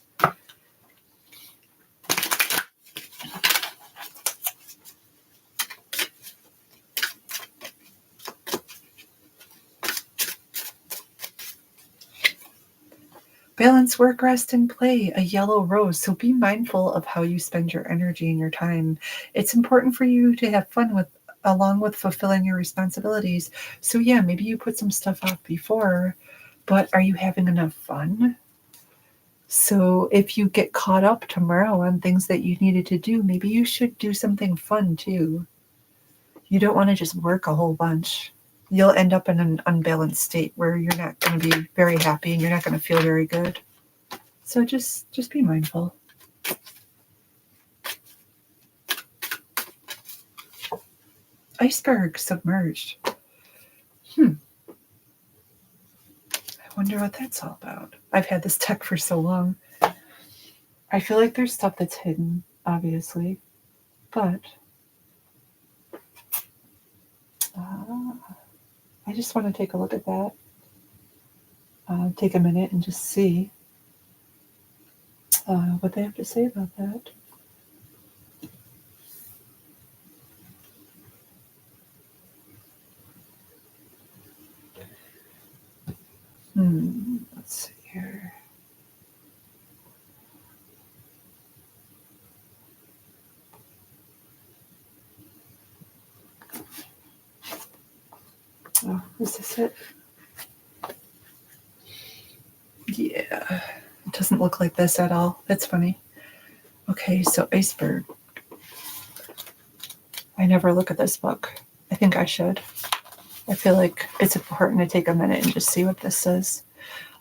Balance work, rest, and play, a yellow rose. So be mindful of how you spend your energy and your time. It's important for you to have fun along with fulfilling your responsibilities. So yeah, maybe you put some stuff off before, but are you having enough fun? So if you get caught up tomorrow on things that you needed to do, maybe you should do something fun too. You don't want to just work a whole bunch. You'll end up in an unbalanced state where you're not going to be very happy and you're not going to feel very good. So just be mindful. Iceberg submerged. I wonder what that's all about. I've had this tech for so long. I feel like there's stuff that's hidden, obviously, but I just want to take a look at that. Take a minute and just see what they have to say about that. Let's see here. Oh, is this it? Yeah, it doesn't look like this at all. That's funny. Okay, so iceberg. I never look at this book. I think I should. I feel like it's important to take a minute and just see what this says.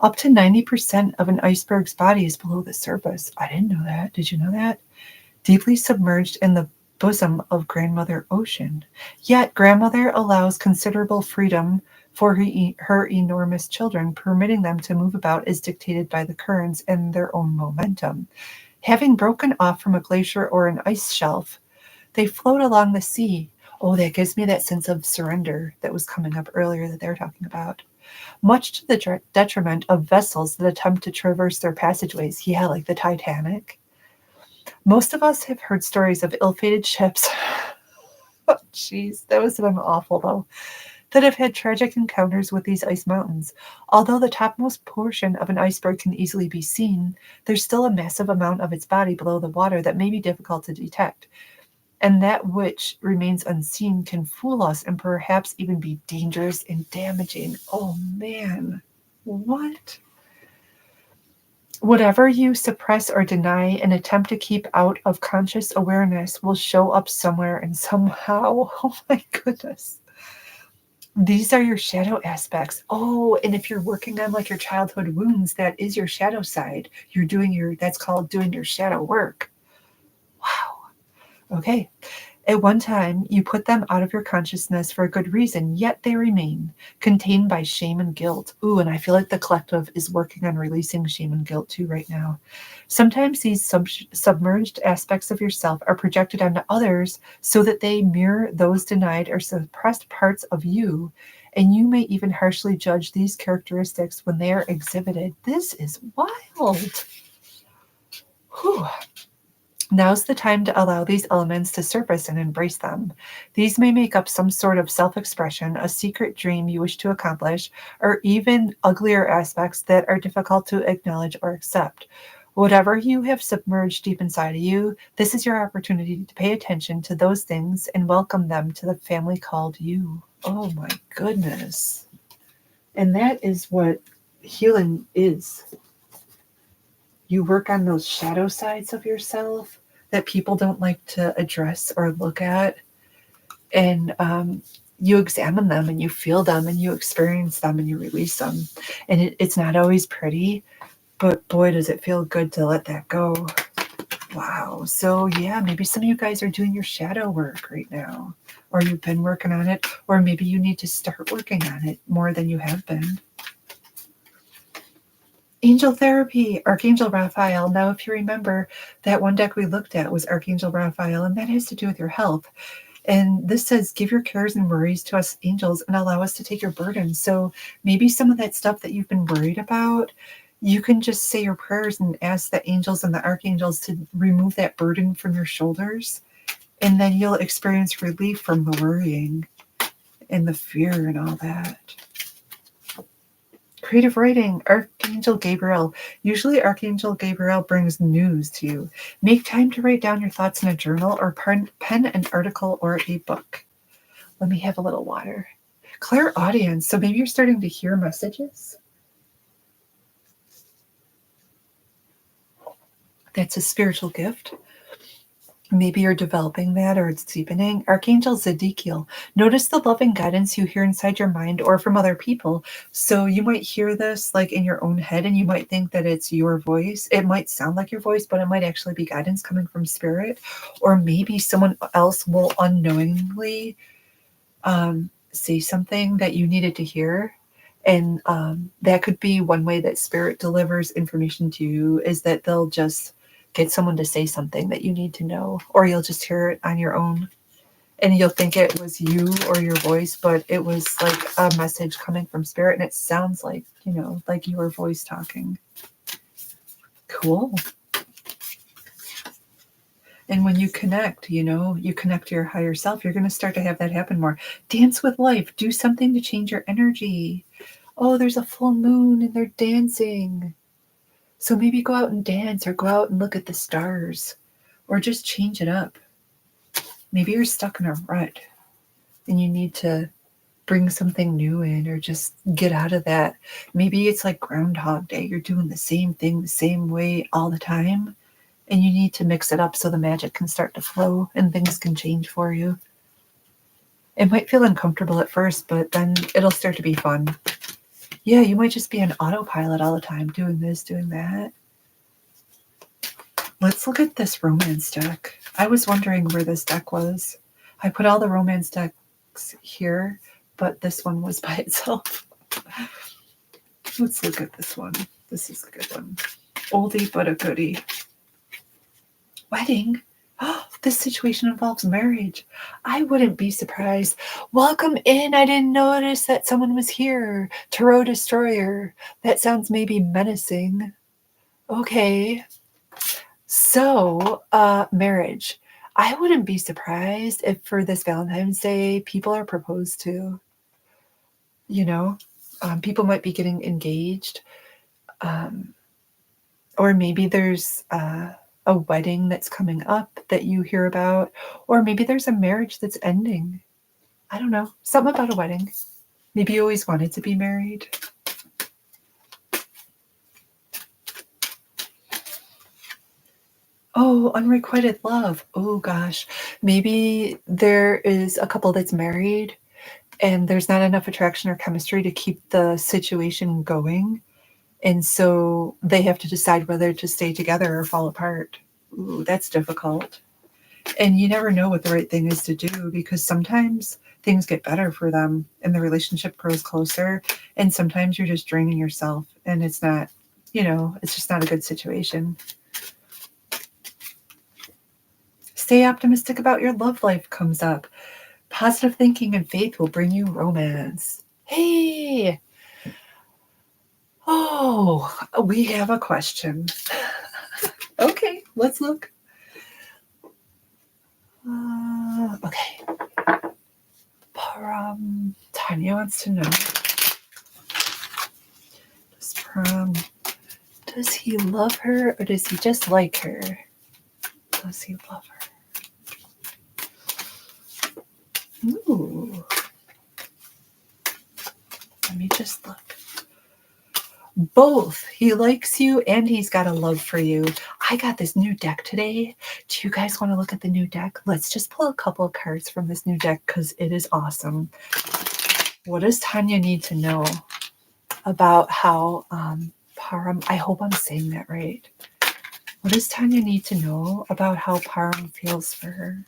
Up to 90% of an iceberg's body is below the surface. I didn't know that. Did you know that? Deeply submerged in the bosom of Grandmother Ocean. Yet Grandmother allows considerable freedom for her enormous children, permitting them to move about as dictated by the currents and their own momentum. Having broken off from a glacier or an ice shelf, they float along the sea. Oh, that gives me that sense of surrender that was coming up earlier that they were talking about. Much to the detriment of vessels that attempt to traverse their passageways. Yeah, like the Titanic. Most of us have heard stories of ill-fated ships. Oh, jeez, that was been awful, though. That have had tragic encounters with these ice mountains. Although the topmost portion of an iceberg can easily be seen, there's still a massive amount of its body below the water that may be difficult to detect. And that which remains unseen can fool us and perhaps even be dangerous and damaging. Oh, man. What? Whatever you suppress or deny and attempt to keep out of conscious awareness will show up somewhere and somehow. Oh my goodness. These are your shadow aspects. Oh, and if you're working on like your childhood wounds, that is your shadow side. That's called doing your shadow work. Wow. Okay. At one time, you put them out of your consciousness for a good reason, yet they remain, contained by shame and guilt. Ooh, and I feel like the collective is working on releasing shame and guilt too right now. Sometimes these submerged aspects of yourself are projected onto others so that they mirror those denied or suppressed parts of you, and you may even harshly judge these characteristics when they are exhibited. This is wild. Whew. Now's the time to allow these elements to surface and embrace them. These may make up some sort of self-expression, a secret dream you wish to accomplish, or even uglier aspects that are difficult to acknowledge or accept. Whatever you have submerged deep inside of you, this is your opportunity to pay attention to those things and welcome them to the family called you. Oh my goodness. And that is what healing is. You work on those shadow sides of yourself that people don't like to address or look at. And you examine them and you feel them and you experience them and you release them. And it's not always pretty, but boy, does it feel good to let that go. Wow. So yeah, maybe some of you guys are doing your shadow work right now, or you've been working on it, or maybe you need to start working on it more than you have been. Angel therapy, Archangel Raphael. Now, if you remember, that one deck we looked at was Archangel Raphael, and that has to do with your health. And this says, give your cares and worries to us angels and allow us to take your burdens. So maybe some of that stuff that you've been worried about, you can just say your prayers and ask the angels and the archangels to remove that burden from your shoulders. And then you'll experience relief from the worrying and the fear and all that. Creative writing, Archangel Gabriel. Usually Archangel Gabriel brings news to you. Make time to write down your thoughts in a journal or pen an article or a book. Let me have a little water. Clairaudience. So maybe you're starting to hear messages. That's a spiritual gift. Maybe you're developing that or it's deepening. Archangel Zedekiel. Notice the loving guidance you hear inside your mind or from other people. So you might hear this like in your own head and you might think that it's your voice. It might sound like your voice, but it might actually be guidance coming from spirit. Or maybe someone else will unknowingly say something that you needed to hear. And that could be one way that spirit delivers information to you, is that they'll just get someone to say something that you need to know, or you'll just hear it on your own and you'll think it was you or your voice, but it was like a message coming from spirit and it sounds like, like your voice talking. Cool. And when you connect, you connect to your higher self, you're going to start to have that happen more. Dance with life. Do something to change your energy. Oh, there's a full moon and they're dancing. So maybe go out and dance or go out and look at the stars or just change it up. Maybe you're stuck in a rut and you need to bring something new in or just get out of that. Maybe it's like Groundhog Day. You're doing the same thing the same way all the time and you need to mix it up so the magic can start to flow and things can change for you. It might feel uncomfortable at first, but then it'll start to be fun. Yeah, you might just be on autopilot all the time, doing this, doing that. Let's look at this romance deck. I was wondering where this deck was. I put all the romance decks here, but this one was by itself. Let's look at this one. This is a good one. Oldie but a goodie. Wedding. Oh, this situation involves marriage. I wouldn't be surprised. Welcome in. I didn't notice that someone was here. Tarot Destroyer. That sounds maybe menacing. Okay. So, marriage. I wouldn't be surprised if for this Valentine's Day, people are proposed to. People might be getting engaged. Or maybe there's a wedding that's coming up that you hear about. Or maybe there's a marriage that's ending. I don't know. Something about a wedding. Maybe you always wanted to be married. Oh, unrequited love. Oh, gosh. Maybe there is a couple that's married and there's not enough attraction or chemistry to keep the situation going. And so they have to decide whether to stay together or fall apart. Ooh, that's difficult. And you never know what the right thing is to do because sometimes things get better for them and the relationship grows closer. And sometimes you're just draining yourself and it's not, it's just not a good situation. Stay optimistic about your love life comes up. Positive thinking and faith will bring you romance. Hey! Oh, we have a question. Okay, let's look. Okay. Tanya wants to know. Does he love her or does he just like her? Does he love her? Ooh. Let me just look. Both. He likes you and he's got a love for you. I got this new deck today. Do you guys want to look at the new deck? Let's just pull a couple of cards from this new deck because it is awesome. What does Tanya need to know about how Param, I hope I'm saying that right. What does Tanya need to know about how Param feels for her?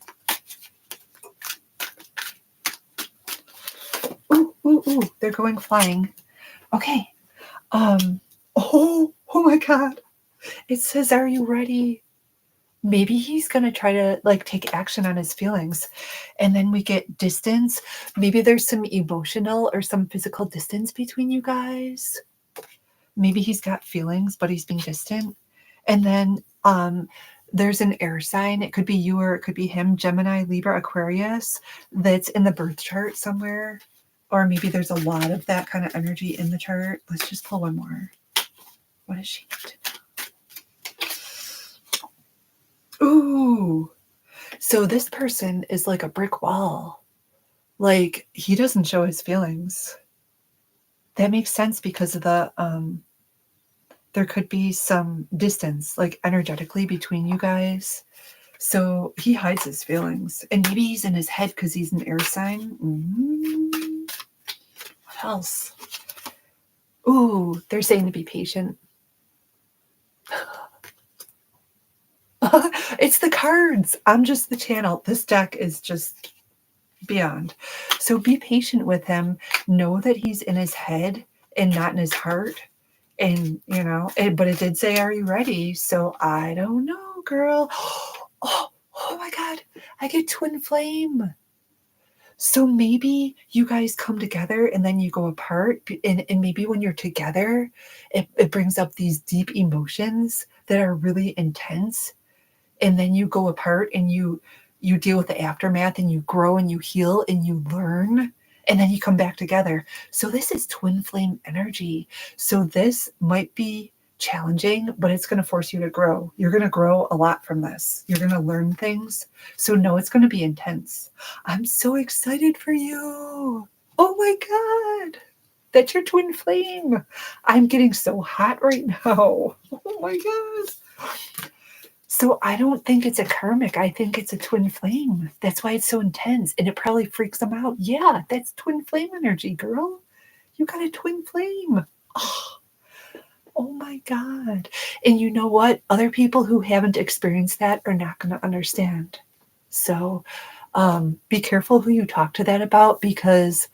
Ooh, ooh, ooh, they're going flying. Okay. Oh my God. It says, are you ready? Maybe he's going to try to like take action on his feelings. And then we get distance. Maybe there's some emotional or some physical distance between you guys. Maybe he's got feelings, but he's being distant. And then there's an air sign. It could be you or it could be him, Gemini, Libra, Aquarius, that's in the birth chart somewhere. Or maybe there's a lot of that kind of energy in the chart. Let's just pull one more. What does she need to know? Ooh. So this person is like a brick wall. Like he doesn't show his feelings. That makes sense because of the there could be some distance, like energetically between you guys. So he hides his feelings. And maybe he's in his head because he's an air sign. What else? Ooh, they're saying to be patient. It's the cards. I'm just the channel. This deck is just beyond. So be patient with him. Know that he's in his head and not in his heart. And, you know, but it did say, are you ready? So I don't know, girl. Oh my God. I get twin flame. So maybe you guys come together and then you go apart. And maybe when you're together, it brings up these deep emotions that are really intense. And then you go apart and you deal with the aftermath and you grow and you heal and you learn and then you come back together. So this is twin flame energy. So this might be challenging, but it's going to force you to grow. You're going to grow a lot from this. You're going to learn things. So no, it's going to be intense. I'm so excited for you. Oh my God. That's your twin flame. I'm getting so hot right now. Oh my God. So I don't think it's a karmic. I think it's a twin flame. That's why it's so intense. And it probably freaks them out. Yeah, that's twin flame energy, girl. You got a twin flame. Oh my God. And you know what? Other people who haven't experienced that are not going to understand. So be careful who you talk to that about, because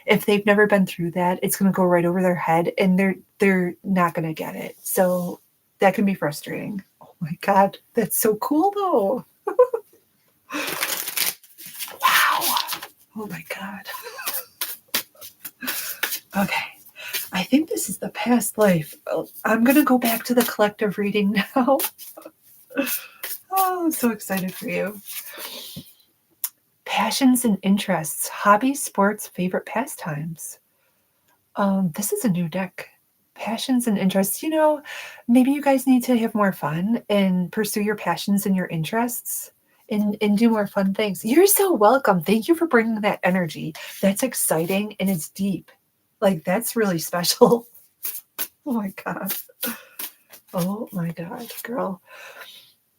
if they've never been through that, it's going to go right over their head and they're not going to get it. So that can be frustrating. Oh my God, that's so cool though. Wow. Oh my God. Okay. I think this is the past life. I'm going to go back to the collective reading now. Oh, I'm so excited for you. Passions and interests, hobbies, sports, favorite pastimes. This is a new deck. Passions and interests. You know, maybe you guys need to have more fun and pursue your passions and your interests and do more fun things. You're so welcome. Thank you for bringing that energy. That's exciting and it's deep. Like, that's really special. Oh my God. Oh my God, girl.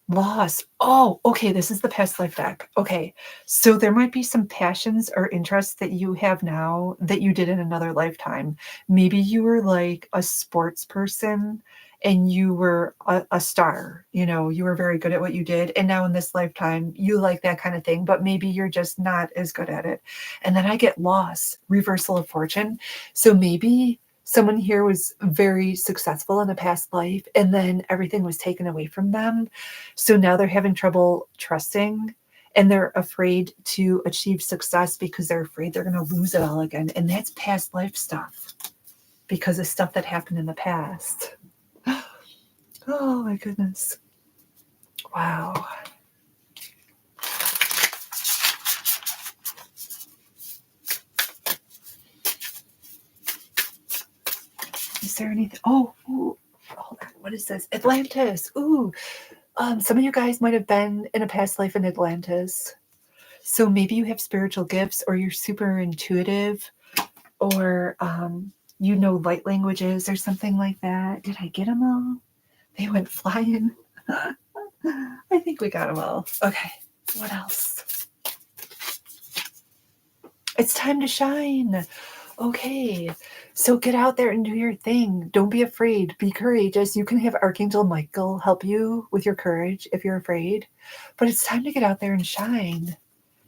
Loss. Oh, okay. This is the past life deck. Okay. So there might be some passions or interests that you have now that you did in another lifetime. Maybe you were like a sports person and you were a star. You know, you were very good at what you did. And now in this lifetime, you like that kind of thing, but maybe you're just not as good at it. And then I get loss, reversal of fortune. So maybe someone here was very successful in a past life and then everything was taken away from them. So now they're having trouble trusting and they're afraid to achieve success because they're afraid they're going to lose it all again. And that's past life stuff because of stuff that happened in the past. Oh my goodness. Wow. Is there anything? Oh, ooh, hold on. What is this? Atlantis. Ooh. Some of you guys might have been in a past life in Atlantis. So maybe you have spiritual gifts or you're super intuitive or you know light languages or something like that. Did I get them all? They went flying. I think we got them all. Okay, what else? It's time to shine. Okay, so get out there and do your thing. Don't be afraid. Be courageous. You can have Archangel Michael help you with your courage if you're afraid. But it's time to get out there and shine.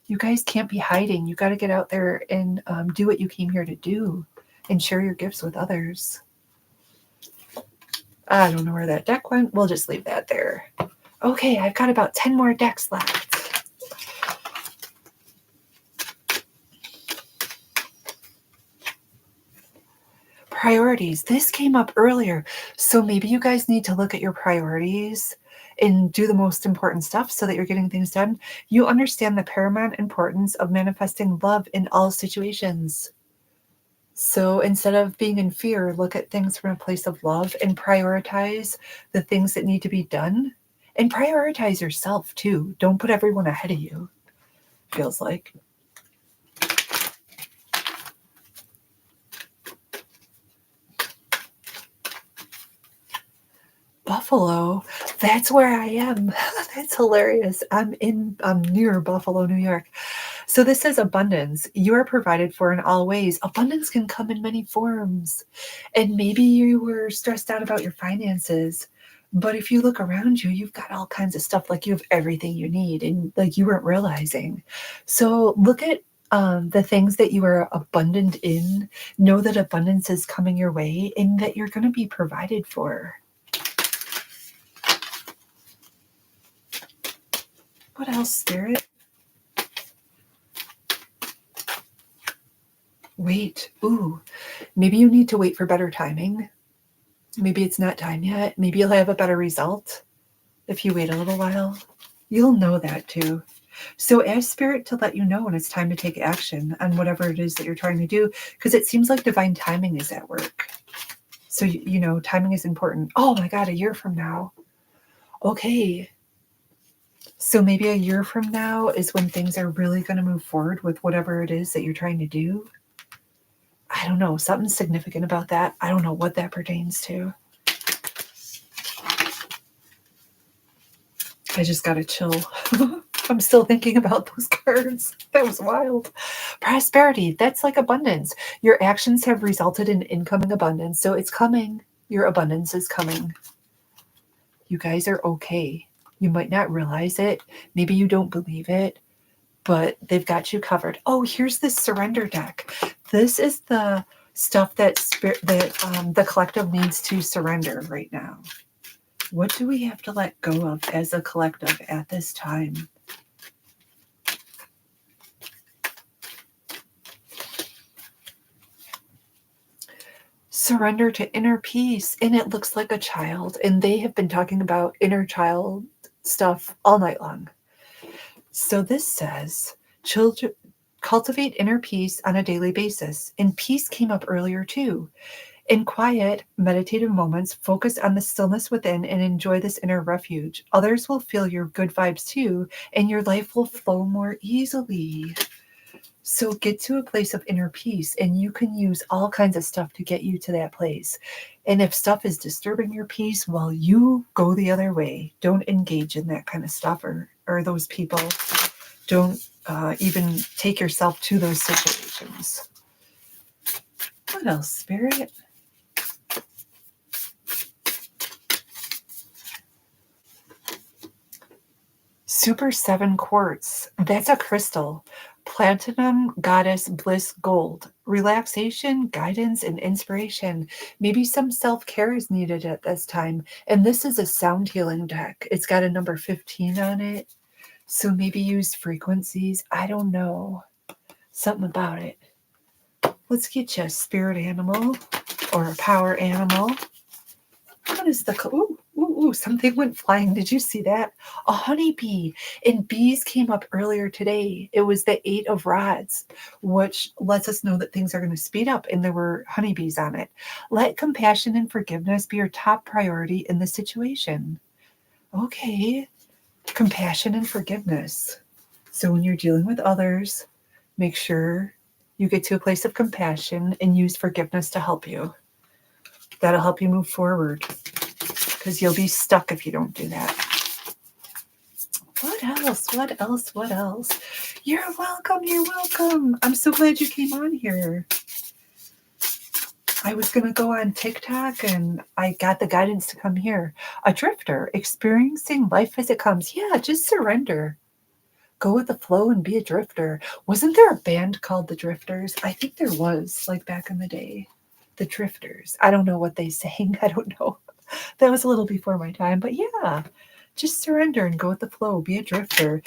You guys can't be hiding. You got to get out there and do what you came here to do and share your gifts with others. I don't know where that deck went. We'll just leave that there. Okay, I've got about 10 more decks left. Priorities. This came up earlier. So maybe you guys need to look at your priorities and do the most important stuff so that you're getting things done. You understand the paramount importance of manifesting love in all situations. So instead of being in fear, look at things from a place of love and prioritize the things that need to be done. And prioritize yourself too. Don't put everyone ahead of you, feels like. Buffalo, that's where I am. That's hilarious. I'm near Buffalo, New York. So this says abundance. You are provided for in all ways. Abundance can come in many forms. And maybe you were stressed out about your finances. But if you look around you, you've got all kinds of stuff. Like you have everything you need and like you weren't realizing. So look at the things that you are abundant in. Know that abundance is coming your way and that you're going to be provided for. What else, Spirit? Wait. Ooh, maybe you need to wait for better timing. Maybe it's not time yet. Maybe you'll have a better result if you wait a little while. You'll know that too. So ask Spirit to let you know when it's time to take action on whatever it is that you're trying to do, because it seems like divine timing is at work. So, you know, timing is important. Oh my God, a year from now. Okay. So maybe a year from now is when things are really going to move forward with whatever it is that you're trying to do. I don't know, something significant about that. I don't know what that pertains to. I just got to chill. I'm still thinking about those cards. That was wild. Prosperity, that's like abundance. Your actions have resulted in incoming abundance. So it's coming. Your abundance is coming. You guys are okay. You might not realize it. Maybe you don't believe it, but they've got you covered. Oh, here's this surrender deck. This is the stuff that the collective needs to surrender right now. What do we have to let go of as a collective at this time? Surrender to inner peace. And it looks like a child. And they have been talking about inner child stuff all night long. So this says, children, cultivate inner peace on a daily basis. And peace came up earlier too. In quiet, meditative moments, focus on the stillness within and enjoy this inner refuge. Others will feel your good vibes too, and your life will flow more easily. So get to a place of inner peace, and you can use all kinds of stuff to get you to that place. And if stuff is disturbing your peace, well, you go the other way. Don't engage in that kind of stuff or those people. Don't even take yourself to those situations. What else, Spirit? Super 7 quartz. That's a crystal. Platinum Goddess Bliss Gold. Relaxation, guidance, and inspiration. Maybe some self-care is needed at this time. And this is a sound healing deck. It's got a number 15 on it. So maybe use frequencies. I don't know. Something about it. Let's get you a spirit animal or a power animal. What is the... Ooh, something went flying. Did you see that? A honeybee. And bees came up earlier today. It was the 8 of rods, which lets us know that things are going to speed up, and there were honeybees on it. Let compassion and forgiveness be your top priority in the situation. Okay. Compassion and forgiveness. So when you're dealing with others, make sure You get to a place of compassion and use forgiveness to help you. That'll help you move forward, because you'll be stuck if you don't do that. What else? What else? What else? You're welcome. You're welcome. I'm so glad you came on here. I was going to go on TikTok and I got the guidance to come here. A drifter, experiencing life as it comes. Yeah, just surrender. Go with the flow and be a drifter. Wasn't there a band called the Drifters? I think there was, like back in the day. The Drifters. I don't know what they sang. I don't know. That was a little before my time. But yeah, just surrender and go with the flow. Be a drifter.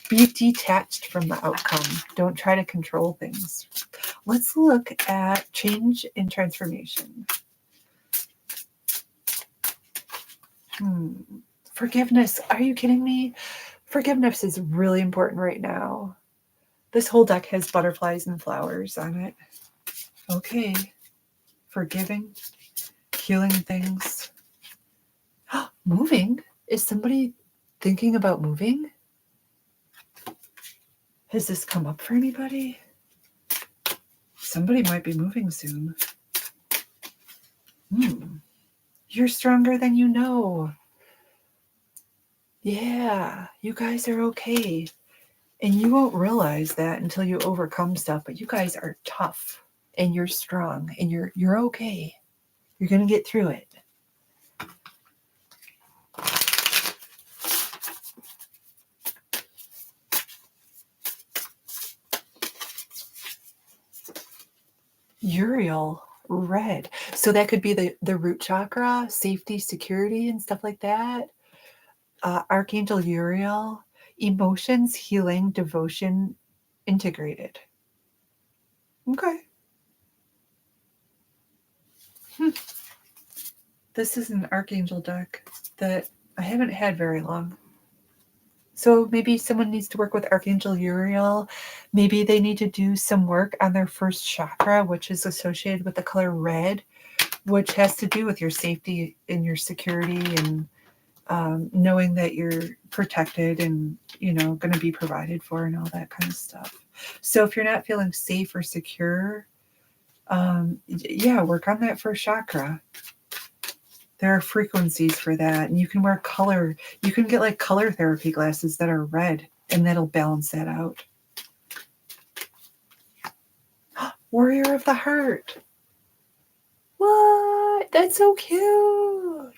Be detached from the outcome. Don't try to control things. Let's look at change and transformation. Forgiveness. Are you kidding me? Forgiveness is really important right now. This whole deck has butterflies and flowers on it. Okay. Forgiving. Healing things. Moving. Is somebody thinking about moving? Has this come up for anybody? Somebody might be moving soon. You're stronger than you know. Yeah, you guys are okay. And you won't realize that until you overcome stuff, but you guys are tough and you're strong and you're okay. You're going to get through it. Uriel, red. So that could be the root chakra, safety, security, and stuff like that. Archangel Uriel, emotions, healing, devotion, integrated. Okay. This is an Archangel deck that I haven't had very long. So maybe someone needs to work with Archangel Uriel. Maybe they need to do some work on their first chakra, which is associated with the color red, which has to do with your safety and your security and knowing that you're protected and, going to be provided for and all that kind of stuff. So if you're not feeling safe or secure, work on that first chakra. There are frequencies for that. And you can wear color. You can get like color therapy glasses that are red, and that'll balance that out. Warrior of the Heart. What? That's so cute.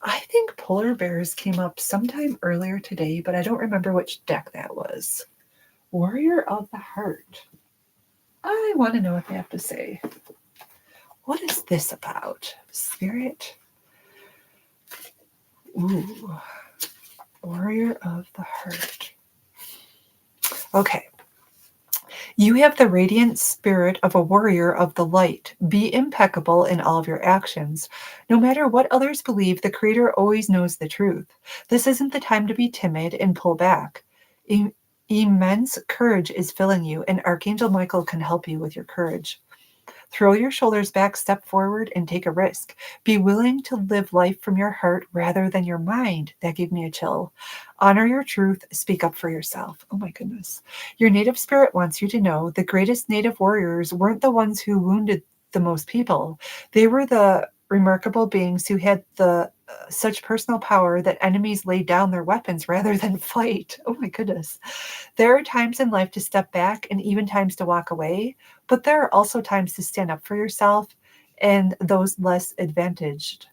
I think polar bears came up sometime earlier today, but I don't remember which deck that was. Warrior of the Heart. I want to know what they have to say. What is this about? Spirit? Ooh. Warrior of the Heart. Okay. You have the radiant spirit of a warrior of the light. Be impeccable in all of your actions. No matter what others believe, the Creator always knows the truth. This isn't the time to be timid and pull back. Immense courage is filling you, and Archangel Michael can help you with your courage. Throw your shoulders back, step forward, and take a risk. Be willing to live life from your heart rather than your mind. That gave me a chill. Honor your truth. Speak up for yourself. Oh my goodness. Your native spirit wants you to know the greatest native warriors weren't the ones who wounded the most people. They were the remarkable beings who had such personal power that enemies laid down their weapons rather than fight. Oh my goodness. There are times in life to step back and even times to walk away, but there are also times to stand up for yourself and those less advantaged.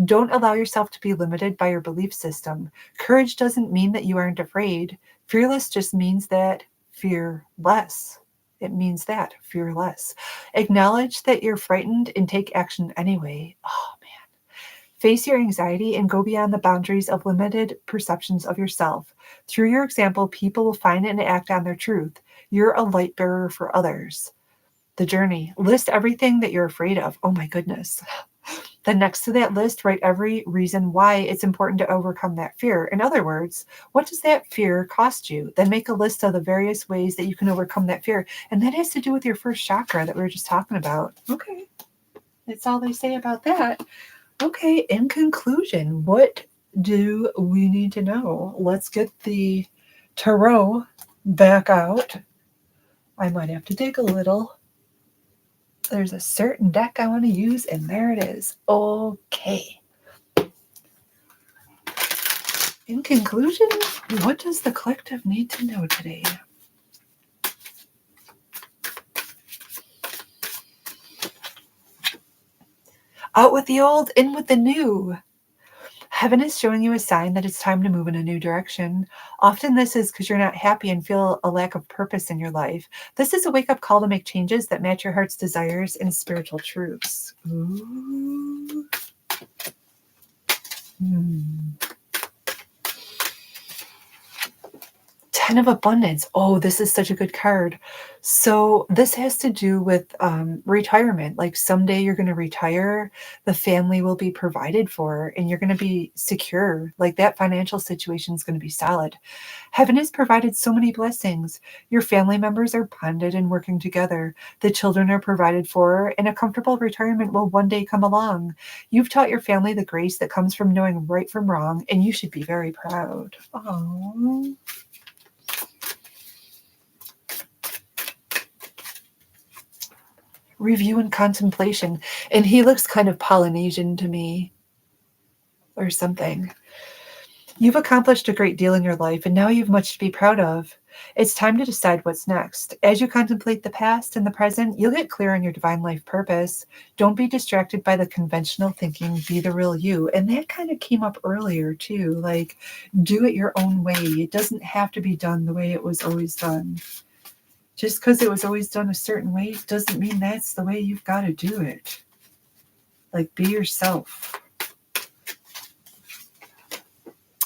Don't allow yourself to be limited by your belief system. Courage doesn't mean that you aren't afraid. Fearless just means that fear less. It means that fear less. Acknowledge that you're frightened and take action anyway. Oh man. Face your anxiety and go beyond the boundaries of limited perceptions of yourself. Through your example, people will find and act on their truth. You're a light bearer for others. The journey. List everything that you're afraid of. Oh my goodness. Then next to that list, write every reason why it's important to overcome that fear. In other words, what does that fear cost you? Then make a list of the various ways that you can overcome that fear. And that has to do with your first chakra that we were just talking about. Okay. That's all they say about that. Okay, in conclusion, what do we need to know? Let's get the tarot back out. I might have to dig a little. There's a certain deck I want to use, and there it is. Okay. In conclusion, what does the collective need to know today? Out with the old, in with the new. Heaven is showing you a sign that it's time to move in a new direction. Often this is because you're not happy and feel a lack of purpose in your life. This is a wake-up call to make changes that match your heart's desires and spiritual truths. Ooh. Ten of Abundance. Oh, this is such a good card. So this has to do with retirement. Like someday you're going to retire, the family will be provided for, and you're going to be secure. Like that financial situation is going to be solid. Heaven has provided so many blessings. Your family members are bonded and working together. The children are provided for, and a comfortable retirement will one day come along. You've taught your family the grace that comes from knowing right from wrong, and you should be very proud. Oh. Review and contemplation. And he looks kind of Polynesian to me or something. You've accomplished a great deal in your life, and now you've much to be proud of. It's time to decide what's next. As you contemplate the past and the present, you'll get clear on your divine life purpose. Don't be distracted by the conventional thinking, be the real you. And that kind of came up earlier too. Like, do it your own way. It doesn't have to be done the way it was always done. Just because it was always done a certain way doesn't mean that's the way you've got to do it. Like, be yourself.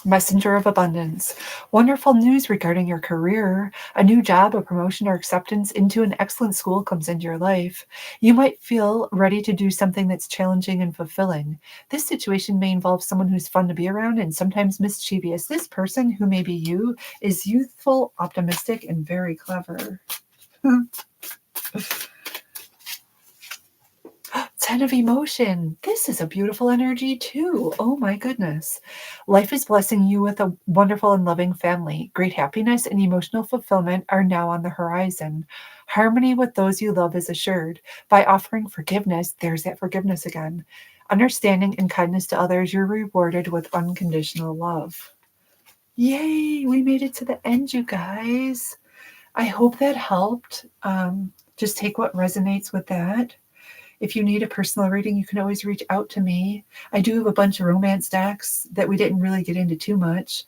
Messenger of Abundance. Wonderful news regarding your career. A new job, a promotion, or acceptance into an excellent school comes into your life. You might feel ready to do something that's challenging and fulfilling. This situation may involve someone who's fun to be around and sometimes mischievous. This person, who may be you, is youthful, optimistic, and very clever. 10 of Emotion. This is a beautiful energy too. Oh my goodness. Life is blessing you with a wonderful and loving family. Great happiness and emotional fulfillment are now on the horizon. Harmony with those you love is assured. By offering forgiveness, there's that forgiveness again. Understanding and kindness to others, you're rewarded with unconditional love. Yay, we made it to the end, you guys. I hope that helped. Just take what resonates with that. If you need a personal reading, you can always reach out to me. I do have a bunch of romance decks that we didn't really get into too much.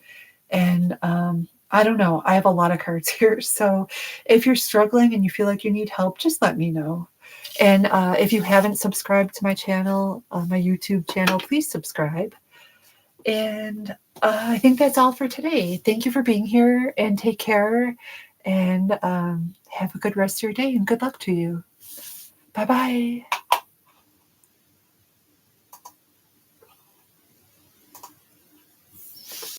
And I don't know. I have a lot of cards here. So if you're struggling and you feel like you need help, just let me know. And if you haven't subscribed to my channel, my YouTube channel, please subscribe. And I think that's all for today. Thank you for being here, and take care, and have a good rest of your day, and good luck to you. Bye-bye.